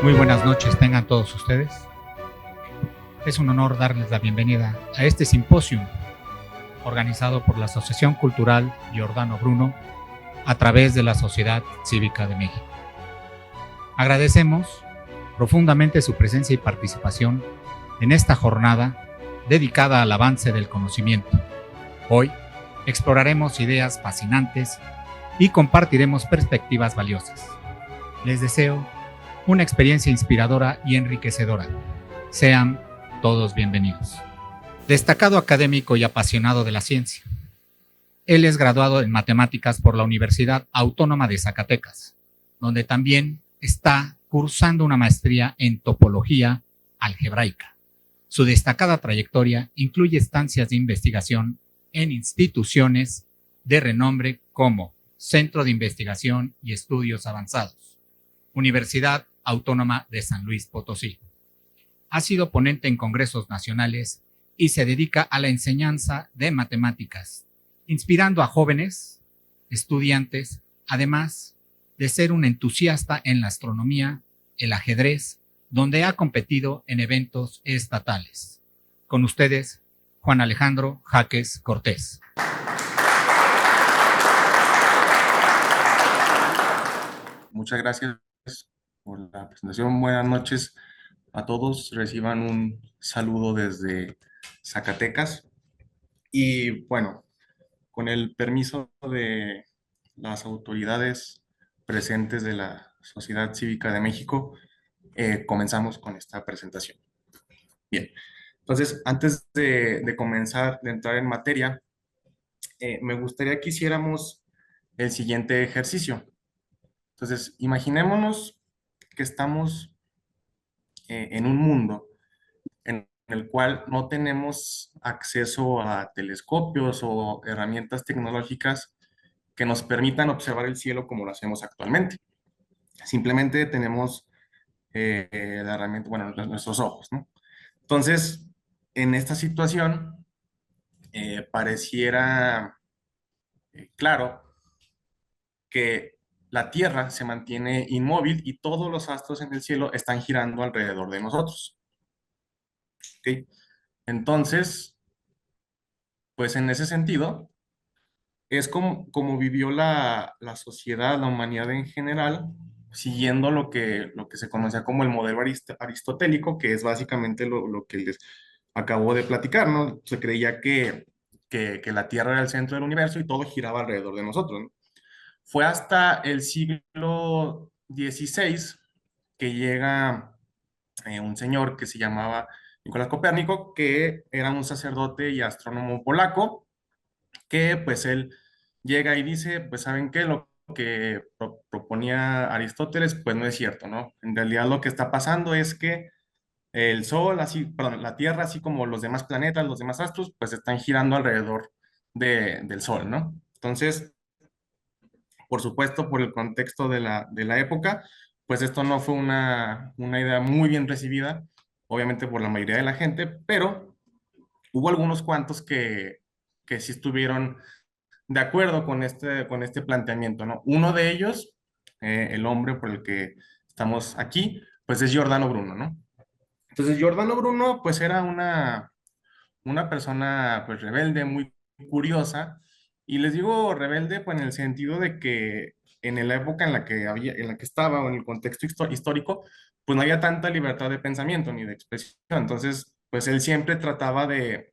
Muy buenas noches tengan todos ustedes. Es un honor darles la bienvenida a este simposio organizado por la Asociación Cultural Giordano Bruno a través de la Sociedad Cívica de México. Agradecemos profundamente su presencia y participación en esta jornada dedicada al avance del conocimiento. Hoy exploraremos ideas fascinantes y compartiremos perspectivas valiosas. Les deseo una experiencia inspiradora y enriquecedora. Sean todos bienvenidos. Destacado académico y apasionado de la ciencia. Él es graduado en matemáticas por la Universidad Autónoma de Zacatecas, donde también está cursando una maestría en topología algebraica. Su destacada trayectoria incluye estancias de investigación en instituciones de renombre como Centro de Investigación y Estudios Avanzados, Universidad Autónoma de San Luis Potosí. Ha sido ponente en congresos nacionales y se dedica a la enseñanza de matemáticas, inspirando a jóvenes, estudiantes, además de ser un entusiasta en la astronomía, el ajedrez, donde ha competido en eventos estatales. Con ustedes, Juan Alejandro Jáquez Cortés. Muchas gracias por la presentación. Buenas noches a todos. Reciban un saludo desde Zacatecas. Y bueno, con el permiso de las autoridades presentes de la Sociedad Cívica de México, comenzamos con esta presentación. Bien, entonces antes de comenzar, de entrar en materia, me gustaría que hiciéramos el siguiente ejercicio. Entonces, imaginémonos que estamos en un mundo en el cual no tenemos acceso a telescopios o herramientas tecnológicas que nos permitan observar el cielo como lo hacemos actualmente. Simplemente tenemos la herramienta, bueno, nuestros ojos, ¿no? Entonces, en esta situación, pareciera claro que la Tierra se mantiene inmóvil y todos los astros en el cielo están girando alrededor de nosotros. ¿Okay? Entonces, pues en ese sentido, es como vivió la sociedad, la humanidad en general, siguiendo lo que se conocía como el modelo aristotélico, que es básicamente lo que les acabo de platicar, ¿no? Se creía que la Tierra era el centro del universo y todo giraba alrededor de nosotros, ¿no? Fue hasta el siglo XVI que llega un señor que se llamaba Nicolás Copérnico, que era un sacerdote y astrónomo polaco, que pues él llega y dice, pues ¿saben qué? Lo que proponía Aristóteles, pues no es cierto, ¿no? En realidad lo que está pasando es que el Sol, así, perdón, la Tierra, así como los demás planetas, los demás astros, pues están girando alrededor del Sol, ¿no? Entonces, por supuesto, por el contexto de la época, pues esto no fue una idea muy bien recibida, obviamente por la mayoría de la gente, pero hubo algunos cuantos que sí estuvieron de acuerdo con este planteamiento, ¿no? Uno de ellos, el hombre por el que estamos aquí, pues es Giordano Bruno, ¿no? Entonces, Giordano Bruno, pues era una persona, pues rebelde, muy curiosa, y les digo rebelde, pues en el sentido de que en la época en la que estaba, o en el contexto histórico, pues no había tanta libertad de pensamiento ni de expresión. Entonces, pues él siempre trataba de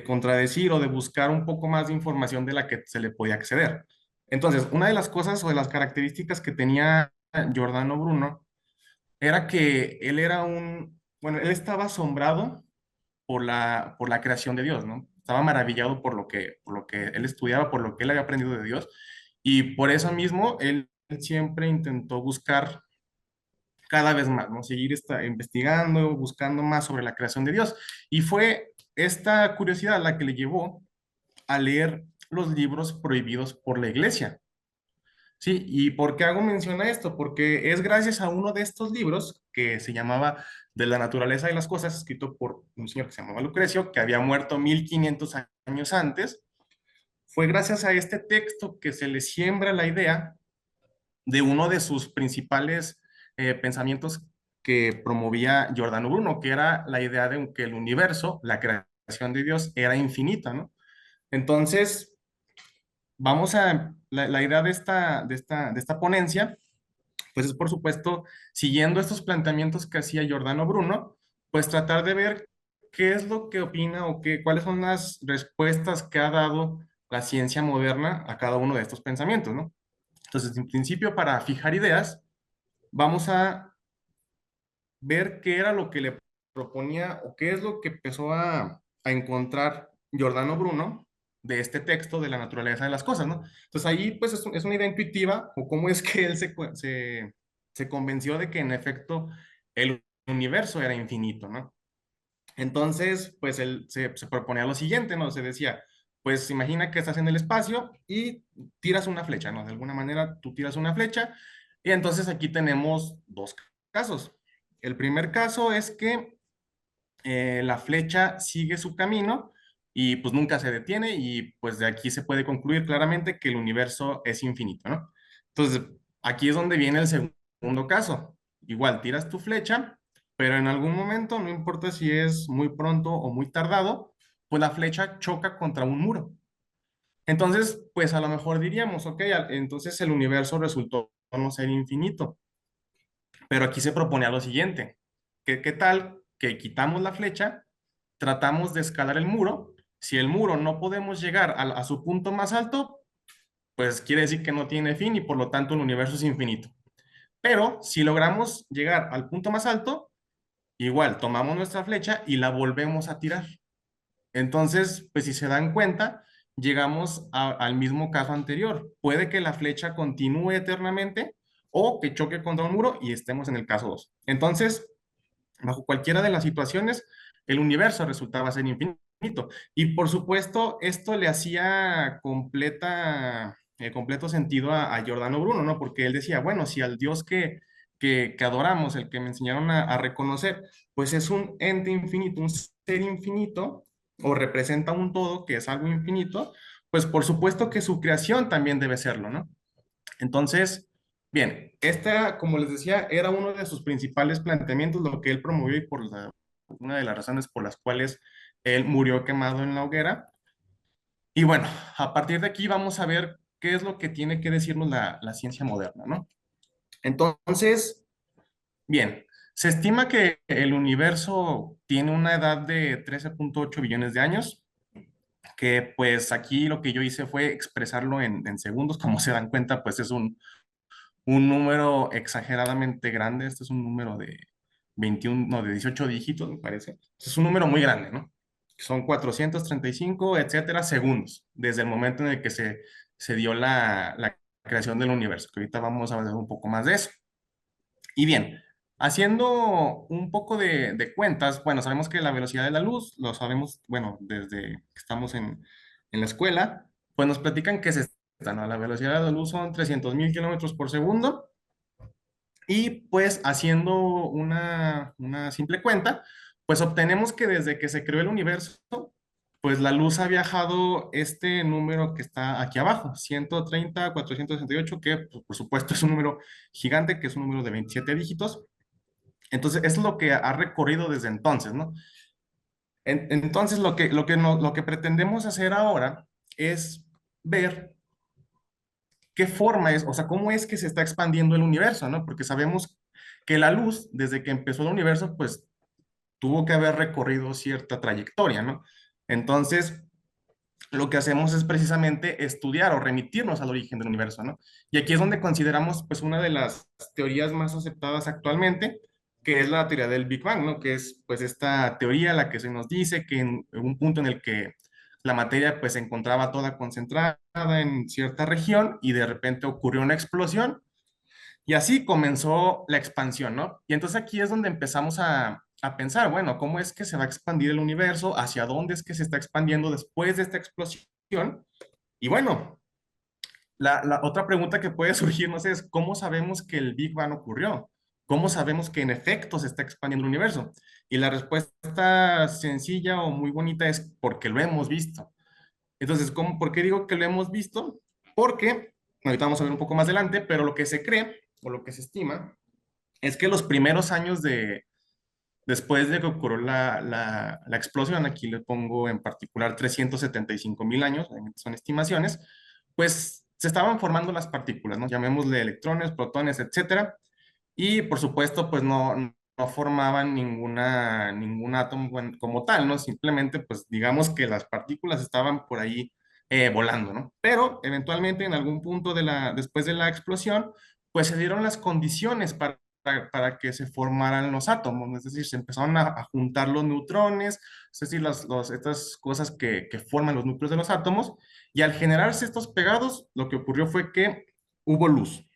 contradecir o de buscar un poco más de información de la que se le podía acceder. Entonces, una de las cosas o de las características que tenía Giordano Bruno era que bueno, él estaba asombrado por la creación de Dios, ¿no? Estaba maravillado por lo que él estudiaba, por lo que él había aprendido de Dios, y por eso mismo él siempre intentó buscar cada vez más, ¿no? Seguir investigando, buscando más sobre la creación de Dios. Y fue esta curiosidad la que le llevó a leer los libros prohibidos por la iglesia. Sí, ¿y por qué hago mención a esto? Porque es gracias a uno de estos libros que se llamaba De la naturaleza de las cosas, escrito por un señor que se llamaba Lucrecio, que había muerto 1500 años antes. Fue gracias a este texto que se le siembra la idea de uno de sus principales pensamientos que promovía Giordano Bruno, que era la idea de que el universo, la creación de Dios, era infinita, ¿no? Entonces, la idea de esta ponencia, pues es por supuesto, siguiendo estos planteamientos que hacía Giordano Bruno, pues tratar de ver qué es lo que opina o cuáles son las respuestas que ha dado la ciencia moderna a cada uno de estos pensamientos, ¿no? Entonces, en principio, para fijar ideas, vamos a ver qué era lo que le proponía o qué es lo que empezó a encontrar Giordano Bruno de este texto de la naturaleza de las cosas, ¿no? Entonces ahí pues es una idea intuitiva o cómo es que él se convenció de que en efecto el universo era infinito, ¿no? Entonces pues él se proponía lo siguiente, ¿no? Se decía, pues imagina que estás en el espacio y tiras una flecha, ¿no? De alguna manera tú tiras una flecha y entonces aquí tenemos dos casos. El primer caso es que la flecha sigue su camino y pues nunca se detiene y pues de aquí se puede concluir claramente que el universo es infinito, ¿no? Entonces, aquí es donde viene el segundo caso. Igual, tiras tu flecha, pero en algún momento, no importa si es muy pronto o muy tardado, pues la flecha choca contra un muro. Entonces, pues a lo mejor diríamos, ok, entonces el universo resultó no ser infinito. Pero aquí se proponía lo siguiente, ¿qué tal que quitamos la flecha, tratamos de escalar el muro? Si el muro no podemos llegar a su punto más alto, pues quiere decir que no tiene fin y por lo tanto el universo es infinito. Pero si logramos llegar al punto más alto, igual tomamos nuestra flecha y la volvemos a tirar. Entonces, pues si se dan cuenta, llegamos al mismo caso anterior. Puede que la flecha continúe eternamente o que choque contra un muro y estemos en el caso 2. Entonces, bajo cualquiera de las situaciones, el universo resultaba ser infinito. Y por supuesto, esto le hacía completo sentido a Giordano Bruno, ¿no? Porque él decía, bueno, si al Dios que adoramos, el que me enseñaron a reconocer, pues es un ente infinito, un ser infinito, o representa un todo que es algo infinito, pues por supuesto que su creación también debe serlo, ¿no? Entonces, bien, esta, como les decía, era uno de sus principales planteamientos, lo que él promovió y una de las razones por las cuales él murió quemado en la hoguera. Y bueno, a partir de aquí vamos a ver qué es lo que tiene que decirnos la ciencia moderna, ¿no? Entonces, bien, se estima que el universo tiene una edad de 13.8 billones de años, que pues aquí lo que yo hice fue expresarlo en segundos, como se dan cuenta, pues es un número exageradamente grande. Este es un número de 21, no, de 18 dígitos, me parece. Es un número muy grande, ¿no? Son 435, etcétera, segundos, desde el momento en el que se dio la creación del universo, que ahorita vamos a ver un poco más de eso. Y bien, haciendo un poco de cuentas, bueno, sabemos que la velocidad de la luz, lo sabemos, bueno, desde que estamos en la escuela, pues nos platican que ¿no? La velocidad de la luz son 300.000 kilómetros por segundo. Y pues haciendo una simple cuenta, pues obtenemos que desde que se creó el universo, pues la luz ha viajado este número que está aquí abajo, 130.468, que pues, por supuesto es un número gigante, que es un número de 27 dígitos. Entonces, eso es lo que ha recorrido desde entonces, ¿no? Entonces, lo que pretendemos hacer ahora es ver qué forma es, o sea, cómo es que se está expandiendo el universo, ¿no? Porque sabemos que la luz, desde que empezó el universo, pues tuvo que haber recorrido cierta trayectoria, ¿no? Entonces, lo que hacemos es precisamente estudiar o remitirnos al origen del universo, ¿no? Y aquí es donde consideramos, pues, una de las teorías más aceptadas actualmente, que es la teoría del Big Bang, ¿no? Que es, pues, esta teoría la que se nos dice que en un punto en el que la materia, pues, se encontraba toda concentrada en cierta región y de repente ocurrió una explosión y así comenzó la expansión, ¿no? Y entonces aquí es donde empezamos a pensar, bueno, ¿cómo es que se va a expandir el universo? ¿Hacia dónde es que se está expandiendo después de esta explosión? Y bueno, la otra pregunta que puede surgirnos es, ¿cómo sabemos que el Big Bang ocurrió? ¿Cómo sabemos que en efecto se está expandiendo el universo? Y la respuesta sencilla o muy bonita es porque lo hemos visto. Entonces, ¿por qué digo que lo hemos visto? Porque, ahorita vamos a ver un poco más adelante, pero lo que se cree o lo que se estima es que los primeros años después de que ocurrió la explosión, aquí le pongo en particular 375.000 años, son estimaciones, pues se estaban formando las partículas, ¿no? Llamémosle electrones, protones, etcétera, y por supuesto, pues no formaban ningún átomo como tal, ¿no? Simplemente, pues digamos que las partículas estaban por ahí volando, ¿no? Pero eventualmente en algún punto después de la explosión, pues se dieron las condiciones para que se formaran los átomos, ¿no? Es decir, se empezaron a juntar los neutrones, es decir, estas cosas que forman los núcleos de los átomos, y al generarse estos pegados, lo que ocurrió fue que hubo luz.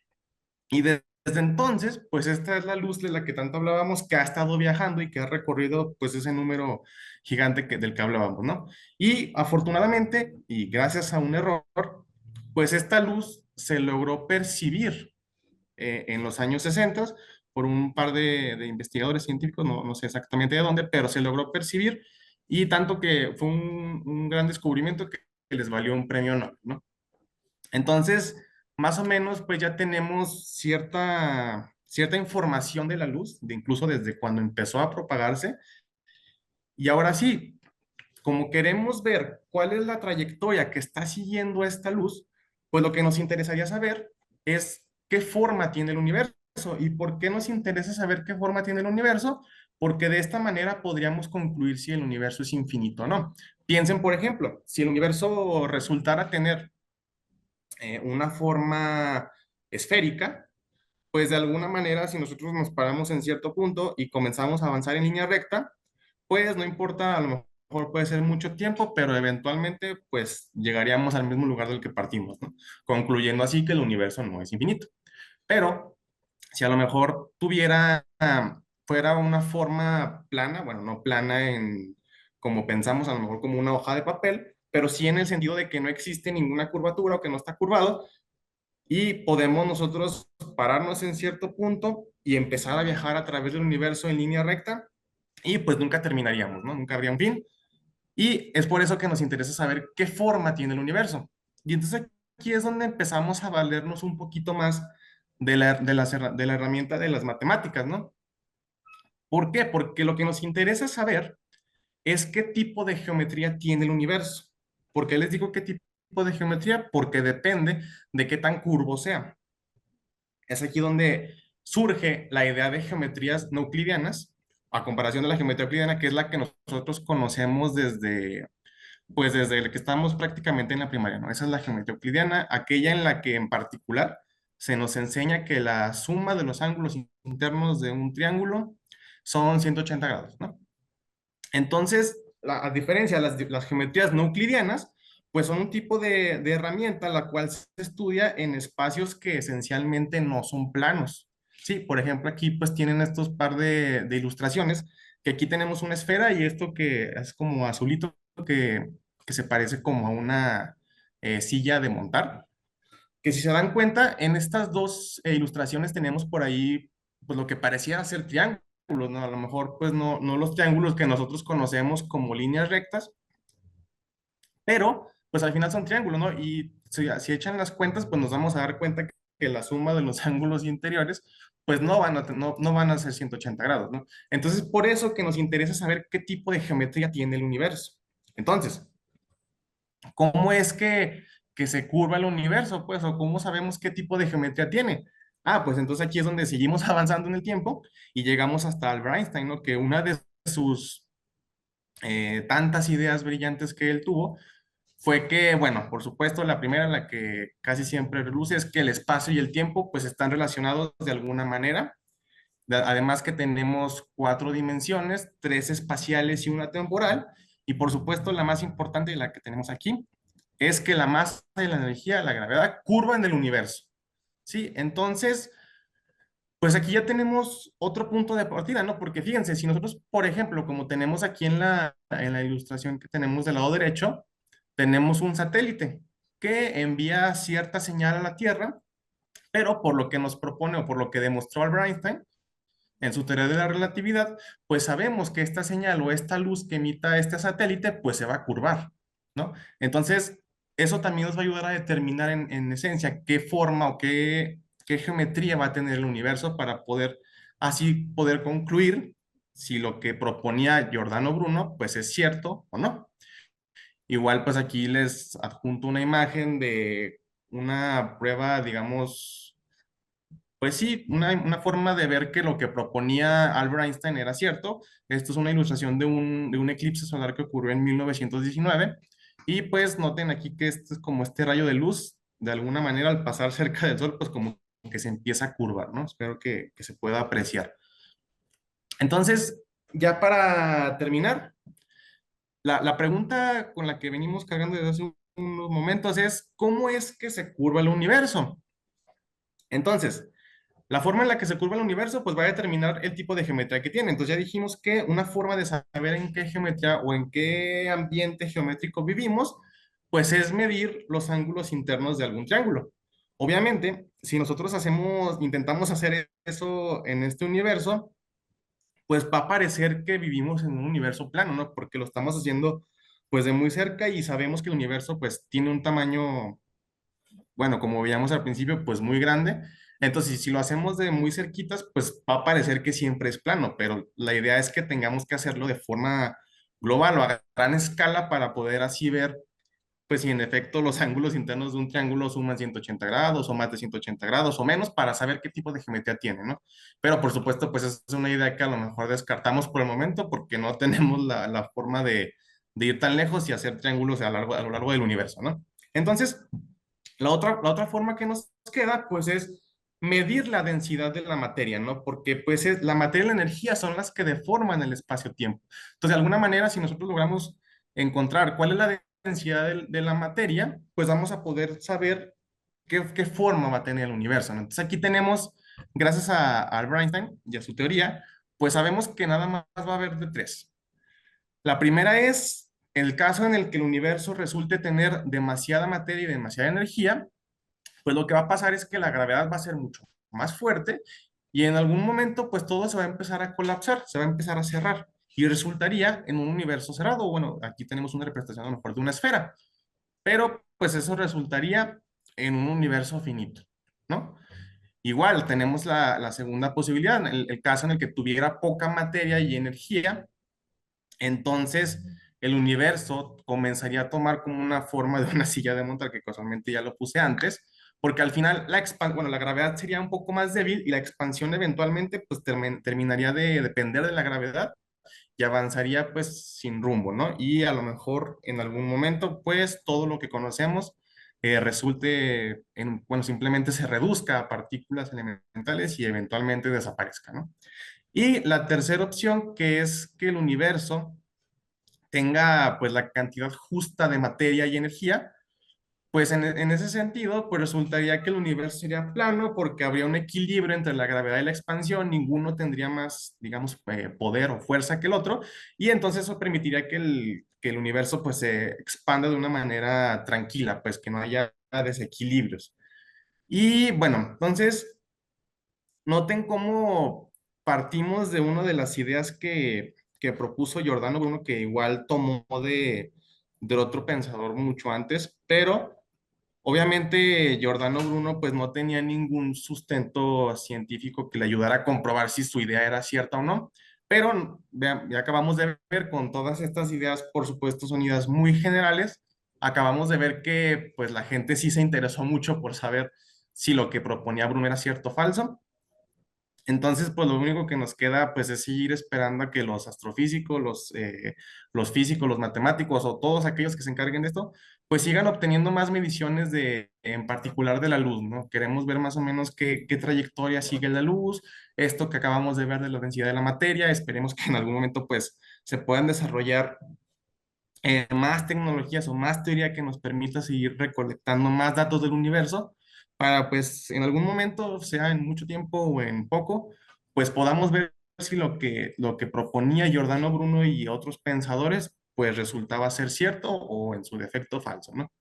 Y desde entonces, pues esta es la luz de la que tanto hablábamos, que ha estado viajando y que ha recorrido pues ese número gigante del que hablábamos, ¿no? Y afortunadamente, y gracias a un error, pues esta luz se logró percibir en los años 60 por un par de investigadores científicos, no sé exactamente de dónde, pero se logró percibir y tanto que fue un gran descubrimiento que les valió un premio Nobel, ¿no? Entonces, más o menos, pues ya tenemos cierta información de la luz, incluso desde cuando empezó a propagarse. Y ahora sí, como queremos ver cuál es la trayectoria que está siguiendo esta luz, pues lo que nos interesaría saber es qué forma tiene el universo. ¿Y por qué nos interesa saber qué forma tiene el universo? Porque de esta manera podríamos concluir si el universo es infinito o no. Piensen, por ejemplo, si el universo resultara tener una forma esférica, pues de alguna manera, si nosotros nos paramos en cierto punto y comenzamos a avanzar en línea recta, pues no importa, a lo mejor puede ser mucho tiempo, pero eventualmente pues llegaríamos al mismo lugar del que partimos, ¿no? Concluyendo así que el universo no es infinito. Pero si a lo mejor fuera una forma plana, bueno, no plana como pensamos, a lo mejor como una hoja de papel, pero sí en el sentido de que no existe ninguna curvatura o que no está curvado, y podemos nosotros pararnos en cierto punto y empezar a viajar a través del universo en línea recta y pues nunca terminaríamos, ¿no? Nunca habría un fin. Y es por eso que nos interesa saber qué forma tiene el universo. Y entonces aquí es donde empezamos a valernos un poquito más de la herramienta de las matemáticas, ¿no? ¿Por qué? Porque lo que nos interesa saber es qué tipo de geometría tiene el universo. ¿Por qué les digo qué tipo de geometría? Porque depende de qué tan curvo sea. Es aquí donde surge la idea de geometrías no euclidianas, a comparación de la geometría euclidiana, que es la que nosotros conocemos desde el que estamos prácticamente en la primaria, ¿no? Esa es la geometría euclidiana, aquella en la que en particular se nos enseña que la suma de los ángulos internos de un triángulo son 180 grados, ¿no? Entonces, a diferencia de las geometrías no euclidianas, pues son un tipo de herramienta la cual se estudia en espacios que esencialmente no son planos. Sí, por ejemplo, aquí pues tienen estos par de ilustraciones, que aquí tenemos una esfera y esto que es como azulito, que se parece como a una silla de montar, que si se dan cuenta, en estas dos ilustraciones tenemos por ahí pues lo que pareciera ser triángulos, ¿no? A lo mejor pues no los triángulos que nosotros conocemos como líneas rectas, pero pues al final son triángulos, ¿no? Y si echan las cuentas, pues nos vamos a dar cuenta que la suma de los ángulos interiores pues no van a ser 180 grados, ¿no? Entonces, por eso que nos interesa saber qué tipo de geometría tiene el universo. Entonces, ¿cómo es que se curva el universo? Pues, o cómo sabemos qué tipo de geometría tiene. Ah, pues entonces aquí es donde seguimos avanzando en el tiempo y llegamos hasta Albert Einstein, ¿no? Que una de sus tantas ideas brillantes que él tuvo fue que, bueno, por supuesto, la primera, la que casi siempre reluce, es que el espacio y el tiempo pues están relacionados de alguna manera. Además que tenemos cuatro dimensiones, tres espaciales y una temporal. Y por supuesto, la más importante y la que tenemos aquí es que la masa y la energía, la gravedad, curvan el universo. ¿Sí? Entonces, pues aquí ya tenemos otro punto de partida, ¿no? Porque fíjense, si nosotros, por ejemplo, como tenemos aquí en la ilustración que tenemos del lado derecho, tenemos un satélite que envía cierta señal a la Tierra, pero por lo que nos propone o por lo que demostró Albert Einstein, en su teoría de la relatividad, pues sabemos que esta señal o esta luz que emita este satélite, pues se va a curvar, ¿no? Entonces, eso también nos va a ayudar a determinar en esencia qué forma o qué geometría va a tener el universo para poder así poder concluir si lo que proponía Giordano Bruno pues es cierto o no. Igual pues aquí les adjunto una imagen de una prueba, digamos, pues sí, una forma de ver que lo que proponía Albert Einstein era cierto. Esto es una ilustración de un eclipse solar que ocurrió en 1919. Y pues noten aquí que este es como este rayo de luz, de alguna manera al pasar cerca del Sol, pues como que se empieza a curvar, ¿no? Espero que se pueda apreciar. Entonces, ya para terminar, la pregunta con la que venimos cargando desde hace unos momentos es, ¿cómo es que se curva el universo? Entonces, la forma en la que se curva el universo, pues va a determinar el tipo de geometría que tiene. Entonces ya dijimos que una forma de saber en qué geometría o en qué ambiente geométrico vivimos, pues es medir los ángulos internos de algún triángulo. Obviamente, si nosotros intentamos hacer eso en este universo, pues va a parecer que vivimos en un universo plano, ¿no? Porque lo estamos haciendo pues de muy cerca y sabemos que el universo pues tiene un tamaño, bueno, como veíamos al principio, pues muy grande. Entonces, si lo hacemos de muy cerquitas, pues va a parecer que siempre es plano, pero la idea es que tengamos que hacerlo de forma global o a gran escala para poder así ver, pues si en efecto los ángulos internos de un triángulo suman 180 grados o más de 180 grados o menos para saber qué tipo de geometría tiene, ¿no? Pero por supuesto, pues es una idea que a lo mejor descartamos por el momento porque no tenemos la forma de ir tan lejos y hacer triángulos a lo largo del universo, ¿no? Entonces, la otra forma que nos queda, pues, es medir la densidad de la materia, ¿no? Porque, pues, la materia y la energía son las que deforman el espacio-tiempo. Entonces, de alguna manera, si nosotros logramos encontrar cuál es la densidad de la materia, pues vamos a poder saber qué forma va a tener el universo, ¿no? Entonces, aquí tenemos, gracias a Albert Einstein y a su teoría, pues sabemos que nada más va a haber de tres. La primera es el caso en el que el universo resulte tener demasiada materia y demasiada energía, pues lo que va a pasar es que la gravedad va a ser mucho más fuerte y en algún momento pues todo se va a empezar a colapsar, se va a empezar a cerrar y resultaría en un universo cerrado. Bueno, aquí tenemos una representación a lo mejor de una esfera, pero pues eso resultaría en un universo finito, ¿no? Igual tenemos la segunda posibilidad, el caso en el que tuviera poca materia y energía, entonces el universo comenzaría a tomar como una forma de una silla de montar, que casualmente ya lo puse antes, porque al final bueno, la gravedad sería un poco más débil y la expansión eventualmente pues terminaría de depender de la gravedad y avanzaría pues sin rumbo, ¿no? Y a lo mejor en algún momento pues todo lo que conocemos resulte en, bueno, simplemente se reduzca a partículas elementales y eventualmente desaparezca, ¿no? Y la tercera opción, que es que el universo tenga pues la cantidad justa de materia y energía, pues en ese sentido, pues resultaría que el universo sería plano porque habría un equilibrio entre la gravedad y la expansión, ninguno tendría más, digamos, poder o fuerza que el otro, y entonces eso permitiría que el universo pues se expanda de una manera tranquila, pues que no haya desequilibrios. Y bueno, entonces, noten cómo partimos de una de las ideas que propuso Giordano Bruno, que igual tomó de otro pensador mucho antes, pero obviamente Giordano Bruno pues no tenía ningún sustento científico que le ayudara a comprobar si su idea era cierta o no, pero ya acabamos de ver con todas estas ideas, por supuesto son ideas muy generales, acabamos de ver que pues la gente sí se interesó mucho por saber si lo que proponía Bruno era cierto o falso. Entonces, pues lo único que nos queda, pues, es seguir esperando a que los astrofísicos, los físicos, los matemáticos o todos aquellos que se encarguen de esto, pues sigan obteniendo más mediciones en particular de la luz, ¿no? Queremos ver más o menos qué trayectoria sigue la luz, esto que acabamos de ver de la densidad de la materia, esperemos que en algún momento, pues, se puedan desarrollar más tecnologías o más teoría que nos permita seguir recolectando más datos del universo para pues en algún momento, sea en mucho tiempo o en poco, pues podamos ver si lo que proponía Giordano Bruno y otros pensadores pues resultaba ser cierto o en su defecto falso, ¿no?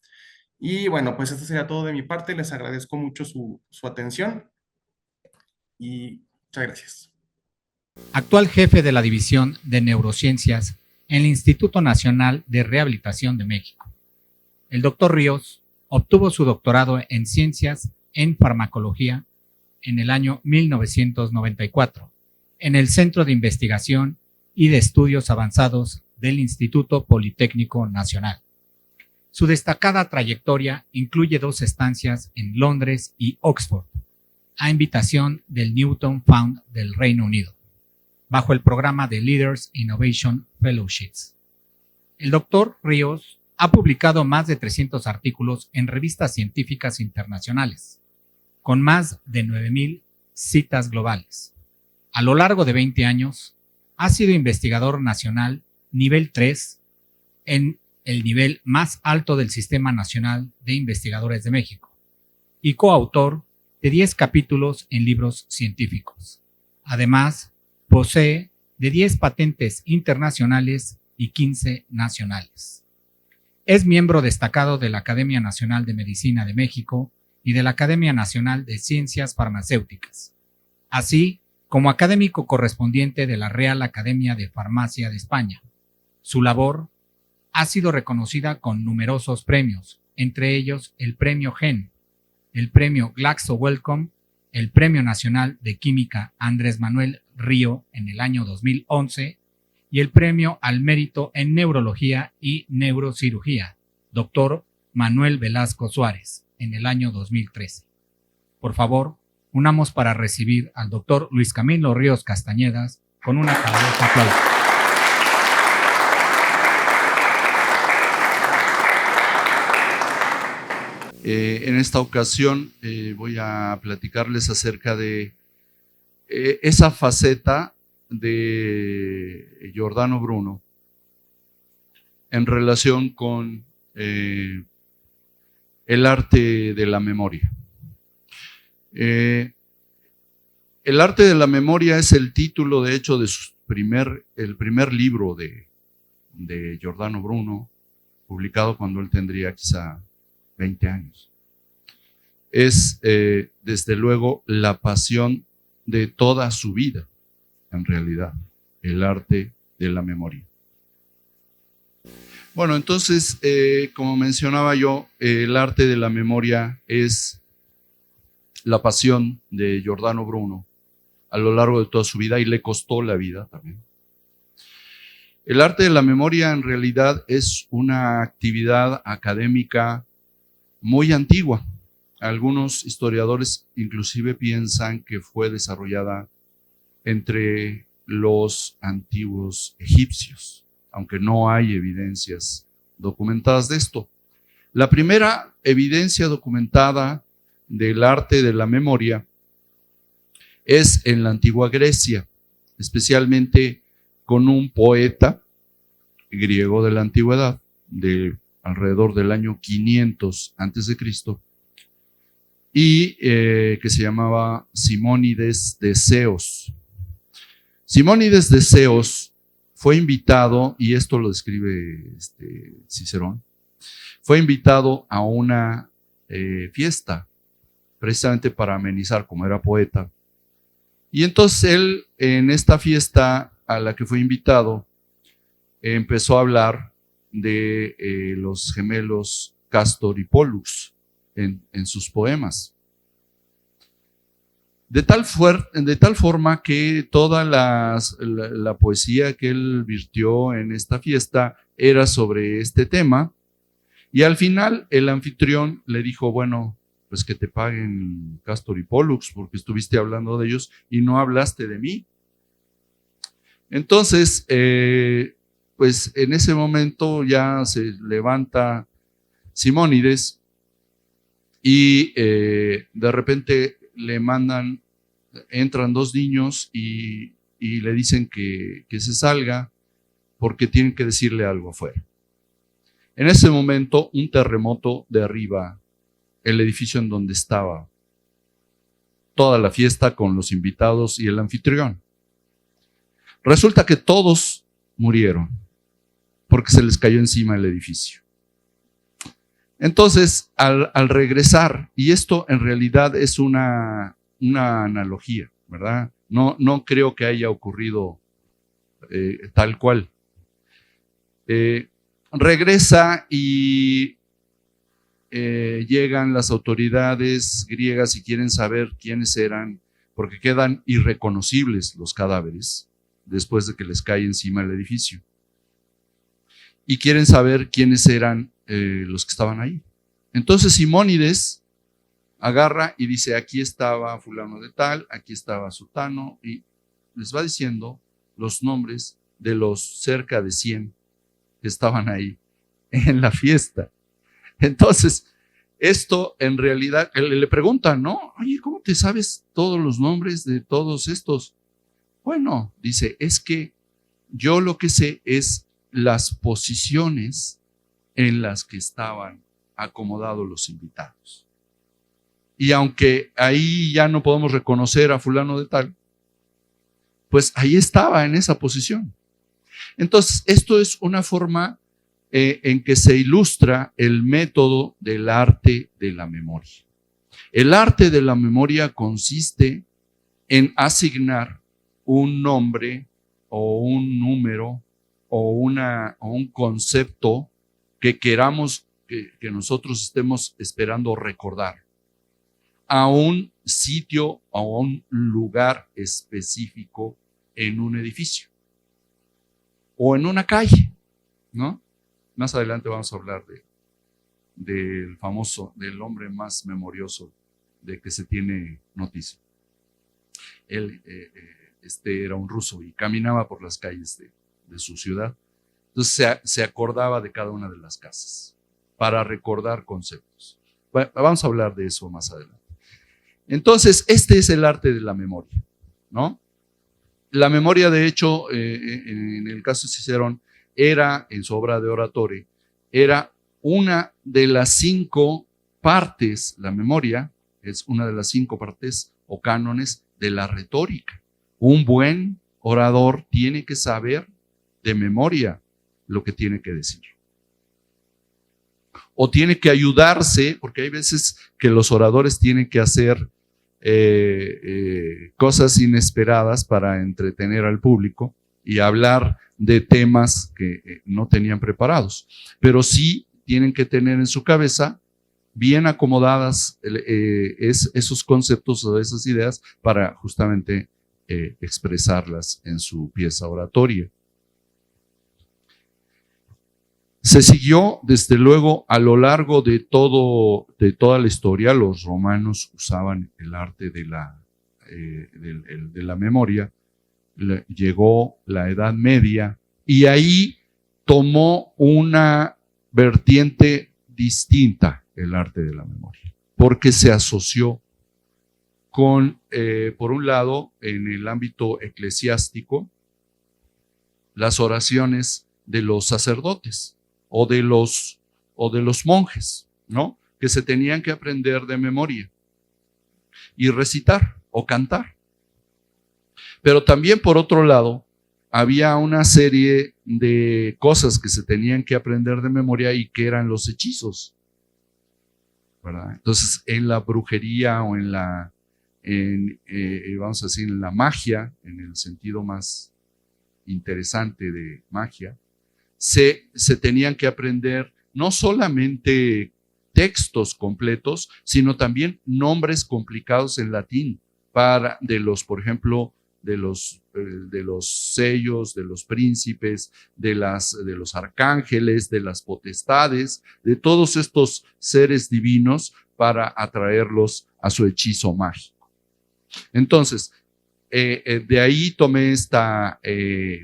Y bueno, pues esto sería todo de mi parte. Les agradezco mucho su atención y muchas gracias. Actual jefe de la División de Neurociencias en el Instituto Nacional de Rehabilitación de México. El doctor Ríos obtuvo su doctorado en Ciencias en Farmacología en el año 1994 en el Centro de Investigación y de Estudios Avanzados del Instituto Politécnico Nacional. Su destacada trayectoria incluye 2 estancias en Londres y Oxford, a invitación del Newton Fund del Reino Unido, bajo el programa de Leaders Innovation Fellowships. El doctor Ríos ha publicado más de 300 artículos en revistas científicas internacionales, con más de 9,000 citas globales. A lo largo de 20 años, ha sido investigador nacional nivel 3 en el nivel más alto del Sistema Nacional de Investigadores de México y coautor de 10 capítulos en libros científicos. Además, posee de 10 patentes internacionales y 15 nacionales. Es miembro destacado de la Academia Nacional de Medicina de México y de la Academia Nacional de Ciencias Farmacéuticas, así como académico correspondiente de la Real Academia de Farmacia de España. Su labor ha sido reconocida con numerosos premios, entre ellos el Premio GEN, el Premio Glaxo Wellcome, el Premio Nacional de Química Andrés Manuel Río en el año 2011 y el Premio al Mérito en Neurología y Neurocirugía, Dr. Manuel Velasco Suárez, en el año 2013. Por favor, unamos para recibir al Dr. Luis Camilo Ríos Castañedas con una calurosa aplauso. En esta ocasión voy a platicarles acerca de esa faceta de Giordano Bruno en relación con el arte de la memoria. El arte de la memoria es el título, de hecho, de el primer libro de Giordano Bruno, publicado cuando él tendría quizá 20 años. Es, desde luego, la pasión de toda su vida, en realidad, el arte de la memoria. Bueno, entonces, como mencionaba yo, el arte de la memoria es la pasión de Giordano Bruno a lo largo de toda su vida, y le costó la vida también. El arte de la memoria en realidad es una actividad académica muy antigua. Algunos historiadores inclusive piensan que fue desarrollada entre los antiguos egipcios, aunque no hay evidencias documentadas de esto. La primera evidencia documentada del arte de la memoria es en la antigua Grecia, especialmente con un poeta griego de la antigüedad, de alrededor del año 500 a.C., y que se llamaba Simónides de Ceos. Simónides de Ceos fue invitado, y esto lo describe Cicerón, fue invitado a una fiesta, precisamente para amenizar, como era poeta. Y entonces él, en esta fiesta a la que fue invitado, empezó a hablar de los gemelos Castor y Pollux en sus poemas. De tal forma que toda la poesía que él virtió en esta fiesta era sobre este tema, y al final el anfitrión le dijo, bueno, pues que te paguen Castor y Pollux, porque estuviste hablando de ellos y no hablaste de mí. Entonces, pues en ese momento ya se levanta Simónides y de repente entran 2 niños y le dicen que se salga porque tienen que decirle algo afuera. En ese momento un terremoto derriba el edificio en donde estaba toda la fiesta con los invitados y el anfitrión. Resulta que todos murieron porque se les cayó encima el edificio. Entonces, al regresar, y esto en realidad es una analogía, ¿verdad? No creo que haya ocurrido tal cual. Regresa y llegan las autoridades griegas y quieren saber quiénes eran porque quedan irreconocibles los cadáveres después de que les cae encima el edificio. Y quieren saber quiénes eran los que estaban ahí. Entonces Simónides agarra y dice, aquí estaba fulano de tal, aquí estaba sutano, y les va diciendo los nombres de los cerca de 100 que estaban ahí en la fiesta. Entonces, esto en realidad, le preguntan, ¿no? Oye, ¿cómo te sabes todos los nombres de todos estos? Bueno, dice, es que yo lo que sé es las posiciones en las que estaban acomodados los invitados. Y aunque ahí ya no podemos reconocer a fulano de tal, pues ahí estaba en esa posición. Entonces, esto es una forma en que se ilustra el método del arte de la memoria. El arte de la memoria consiste en asignar un nombre o un número o un concepto que queramos que nosotros estemos esperando recordar a un sitio o a un lugar específico en un edificio o en una calle, ¿no? Más adelante vamos a hablar del famoso, del hombre más memorioso de que se tiene noticia. Él era un ruso y caminaba por las calles de su ciudad. Entonces se acordaba de cada una de las casas para recordar conceptos. Bueno, vamos a hablar de eso más adelante. Entonces, este es el arte de la memoria, ¿no? La memoria, de hecho, en el caso de Cicerón, era, en su obra de Oratoria, era una de las 5 partes, la memoria es una de las 5 partes o cánones de la retórica. Un buen orador tiene que saber de memoria lo que tiene que decir. O tiene que ayudarse, porque hay veces que los oradores tienen que hacer cosas inesperadas para entretener al público y hablar de temas que no tenían preparados, pero sí tienen que tener en su cabeza bien acomodadas esos conceptos o esas ideas para justamente expresarlas en su pieza oratoria. Se siguió, desde luego, a lo largo de toda la historia. Los romanos usaban el arte de la memoria. Llegó la Edad Media y ahí tomó una vertiente distinta el arte de la memoria, porque se asoció con, por un lado, en el ámbito eclesiástico, las oraciones de los sacerdotes o de los monjes, ¿no? Que se tenían que aprender de memoria y recitar o cantar. Pero también, por otro lado, había una serie de cosas que se tenían que aprender de memoria y que eran los hechizos, ¿verdad? Entonces, en la brujería o vamos a decir, en la magia, en el sentido más interesante de magia, se tenían que aprender no solamente textos completos, sino también nombres complicados en latín por ejemplo, de los sellos, de los príncipes, de los arcángeles, de las potestades, de todos estos seres divinos para atraerlos a su hechizo mágico. Entonces, de ahí tomé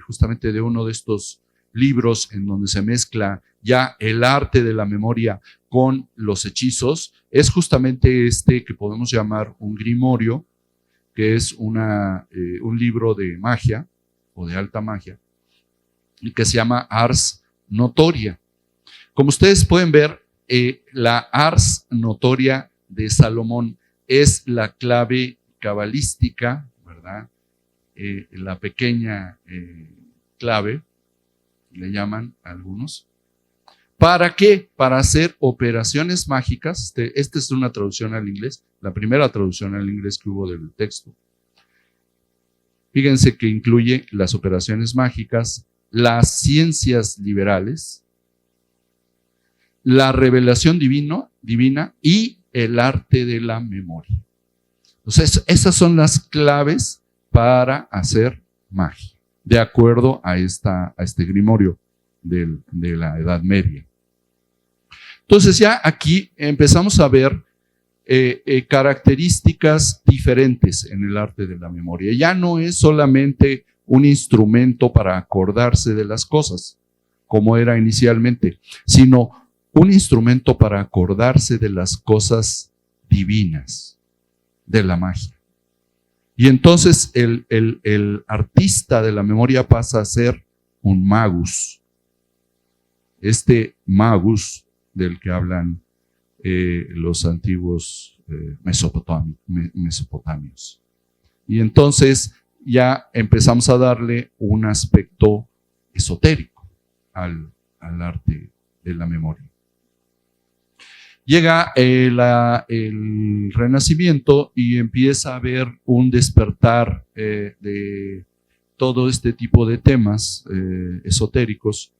justamente de uno de estos libros en donde se mezcla ya el arte de la memoria con los hechizos, es justamente que podemos llamar un grimorio, que es un libro de magia o de alta magia, y que se llama Ars Notoria. Como ustedes pueden ver, la Ars Notoria de Salomón es la clave cabalística, ¿verdad? La pequeña clave, le llaman algunos. ¿Para qué? Para hacer operaciones mágicas. Esta es una traducción al inglés, la primera traducción al inglés que hubo del texto. Fíjense que incluye las operaciones mágicas, las ciencias liberales, la revelación divina y el arte de la memoria. Entonces, esas son las claves para hacer magia, de acuerdo a este grimorio de la Edad Media. Entonces ya aquí empezamos a ver características diferentes en el arte de la memoria. Ya no es solamente un instrumento para acordarse de las cosas, como era inicialmente, sino un instrumento para acordarse de las cosas divinas, de la magia. Y entonces el artista de la memoria pasa a ser un magus. Este magus del que hablan los antiguos mesopotamios. Y entonces ya empezamos a darle un aspecto esotérico al arte de la memoria. Llega el Renacimiento y empieza a haber un despertar de todo este tipo de temas esotéricos,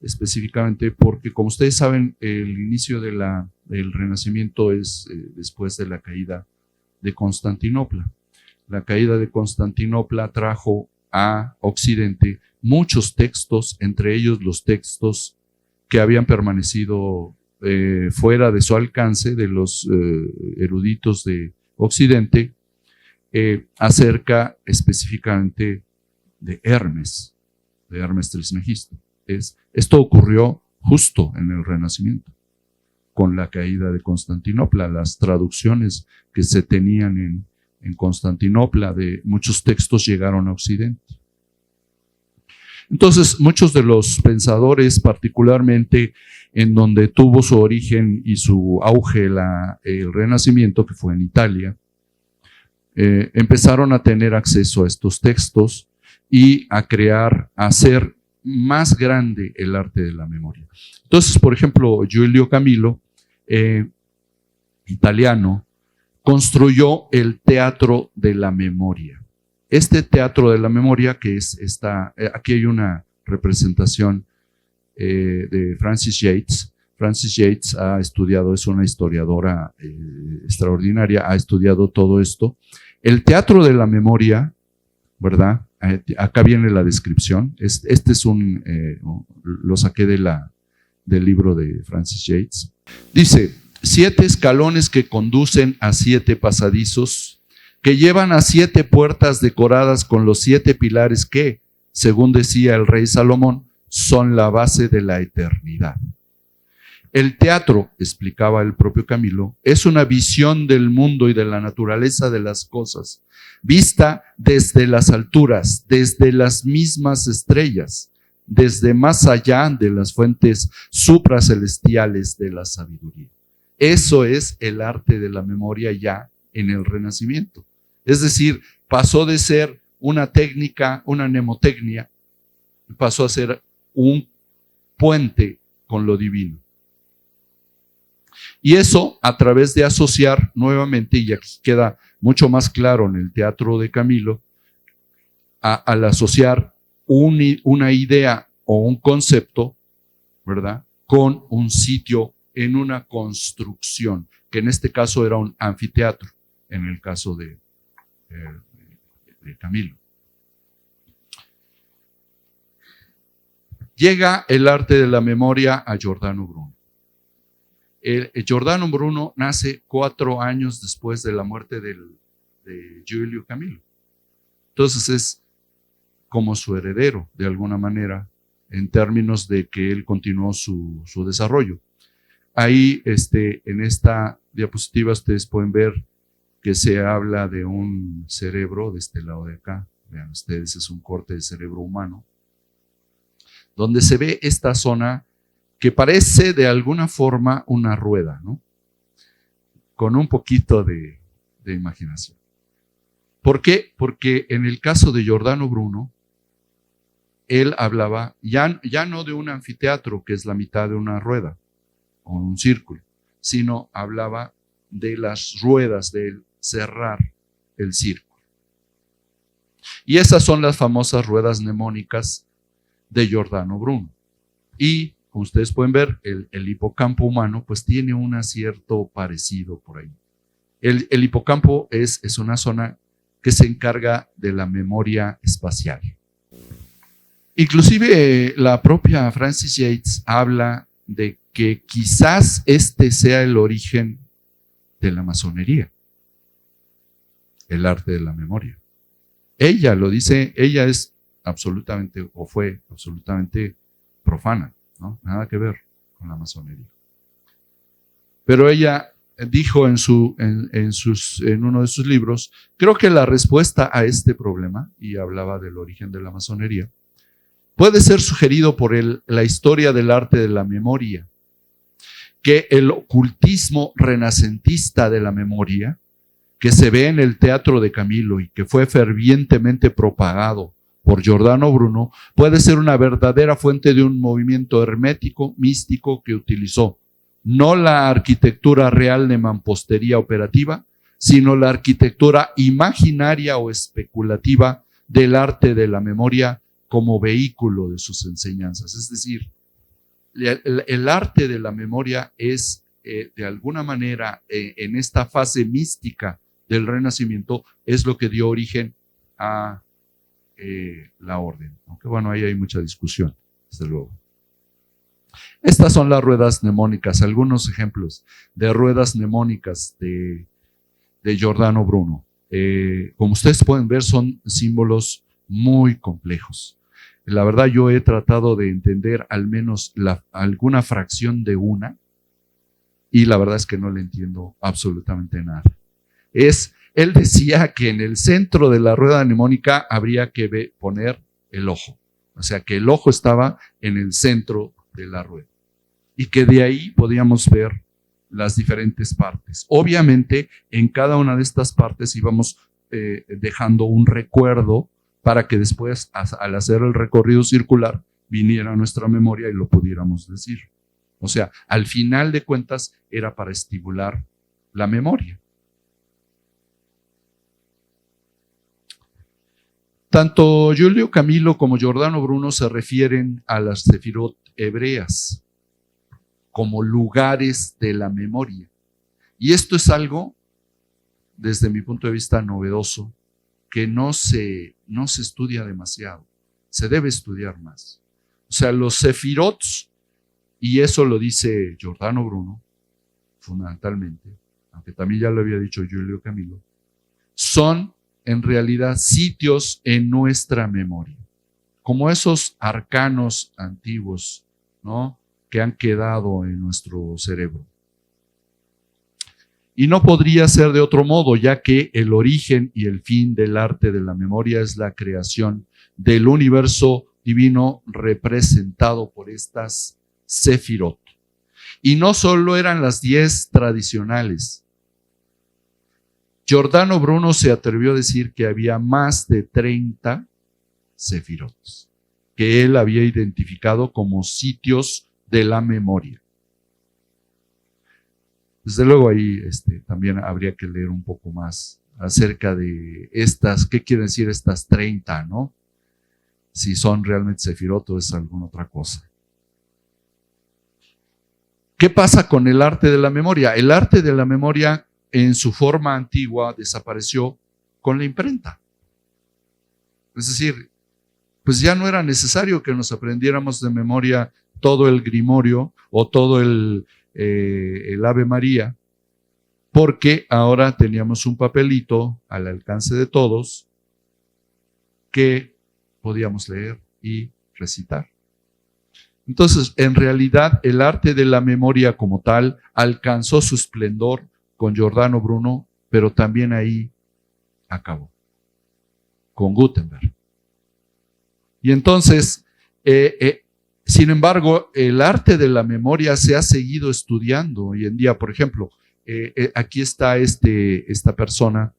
específicamente porque, como ustedes saben, el inicio del Renacimiento es después de la caída de Constantinopla. La caída de Constantinopla trajo a Occidente muchos textos, entre ellos los textos que habían permanecido fuera de su alcance de los eruditos de Occidente, acerca específicamente de Hermes Trismegisto. Esto ocurrió justo en el Renacimiento, con la caída de Constantinopla. Las traducciones que se tenían en Constantinopla de muchos textos llegaron a Occidente. Entonces, muchos de los pensadores, particularmente en donde tuvo su origen y su auge el Renacimiento, que fue en Italia, empezaron a tener acceso a estos textos y a hacer más grande el arte de la memoria. Entonces, por ejemplo, Giulio Camilo, italiano, construyó el teatro de la memoria. Este teatro de la memoria, que es aquí hay una representación de Frances Yates. Frances Yates ha estudiado, es una historiadora extraordinaria, ha estudiado todo esto. El teatro de la memoria, ¿verdad? Acá viene la descripción. Este es lo saqué del libro de Frances Yates. Dice: 7 escalones que conducen a 7 pasadizos, que llevan a 7 puertas decoradas con los 7 pilares que, según decía el rey Salomón, son la base de la eternidad. El teatro, explicaba el propio Camilo, es una visión del mundo y de la naturaleza de las cosas, vista desde las alturas, desde las mismas estrellas, desde más allá de las fuentes supracelestiales de la sabiduría. Eso es el arte de la memoria ya en el Renacimiento. Es decir, pasó de ser una técnica, una mnemotecnia, pasó a ser un puente con lo divino. Y eso a través de asociar nuevamente, y aquí queda mucho más claro en el teatro de Camilo, al asociar una idea o un concepto, ¿verdad?, con un sitio en una construcción, que en este caso era un anfiteatro, en el caso de Camilo. Llega el arte de la memoria a Giordano Bruno. Giordano Bruno nace 4 años después de la muerte de Giulio Camilo. Entonces es como su heredero, de alguna manera, en términos de que él continuó su desarrollo. Ahí, en esta diapositiva, ustedes pueden ver que se habla de un cerebro de este lado de acá. Vean ustedes, es un corte de cerebro humano, donde se ve esta zona que parece de alguna forma una rueda, ¿no? Con un poquito de imaginación. ¿Por qué? Porque en el caso de Giordano Bruno, él hablaba ya no de un anfiteatro, que es la mitad de una rueda o un círculo, sino hablaba de las ruedas, de cerrar el círculo. Y esas son las famosas ruedas mnemónicas de Giordano Bruno. Y como ustedes pueden ver, el hipocampo humano pues tiene un cierto parecido por ahí. El hipocampo es una zona que se encarga de la memoria espacial. Inclusive la propia Frances Yates habla de que quizás este sea el origen de la masonería, el arte de la memoria. Ella lo dice, ella es absolutamente, o fue absolutamente profana, ¿no? Nada que ver con la masonería. Pero ella dijo en uno de sus libros, creo que la respuesta a este problema, y hablaba del origen de la masonería, puede ser sugerido por la historia del arte de la memoria, que el ocultismo renacentista de la memoria, que se ve en el teatro de Camilo y que fue fervientemente propagado por Giordano Bruno, puede ser una verdadera fuente de un movimiento hermético, místico, que utilizó no la arquitectura real de mampostería operativa, sino la arquitectura imaginaria o especulativa del arte de la memoria como vehículo de sus enseñanzas. Es decir, el arte de la memoria es, de alguna manera, en esta fase mística del Renacimiento, es lo que dio origen a la orden. Aunque bueno, ahí hay mucha discusión, desde luego. Estas son las ruedas mnemónicas, algunos ejemplos de ruedas mnemónicas de Giordano Bruno. Como ustedes pueden ver, son símbolos muy complejos. La verdad, yo he tratado de entender al menos alguna fracción de una, y la verdad es que no le entiendo absolutamente nada. Él decía que en el centro de la rueda mnemónica habría que poner el ojo, o sea que el ojo estaba en el centro de la rueda y que de ahí podíamos ver las diferentes partes. Obviamente, en cada una de estas partes íbamos dejando un recuerdo para que después, al hacer el recorrido circular, viniera a nuestra memoria y lo pudiéramos decir. O sea, al final de cuentas, era para estimular la memoria. Tanto Giulio Camilo como Giordano Bruno se refieren a las sefirot hebreas como lugares de la memoria. Y esto es algo, desde mi punto de vista, novedoso, que no se estudia demasiado. Se debe estudiar más. O sea, los sefirots, y eso lo dice Giordano Bruno, fundamentalmente, aunque también ya lo había dicho Giulio Camilo, son en realidad sitios en nuestra memoria, como esos arcanos antiguos, ¿no?, que han quedado en nuestro cerebro. Y no podría ser de otro modo, ya que el origen y el fin del arte de la memoria es la creación del universo divino representado por estas sefirot. Y no solo eran las 10 tradicionales. Giordano Bruno se atrevió a decir que había más de 30 sefirot, que él había identificado como sitios de la memoria. Desde luego ahí también habría que leer un poco más acerca de estas, ¿qué quieren decir estas 30, no? Si son realmente sefirot o es alguna otra cosa. ¿Qué pasa con el arte de la memoria? El arte de la memoria en su forma antigua desapareció con la imprenta. Es decir, pues ya no era necesario que nos aprendiéramos de memoria todo el grimorio o todo el Ave María, porque ahora teníamos un papelito al alcance de todos que podíamos leer y recitar. Entonces, en realidad, el arte de la memoria como tal alcanzó su esplendor con Giordano Bruno, pero también ahí acabó, con Gutenberg. Y entonces, sin embargo, el arte de la memoria se ha seguido estudiando hoy en día. Por ejemplo, aquí está esta persona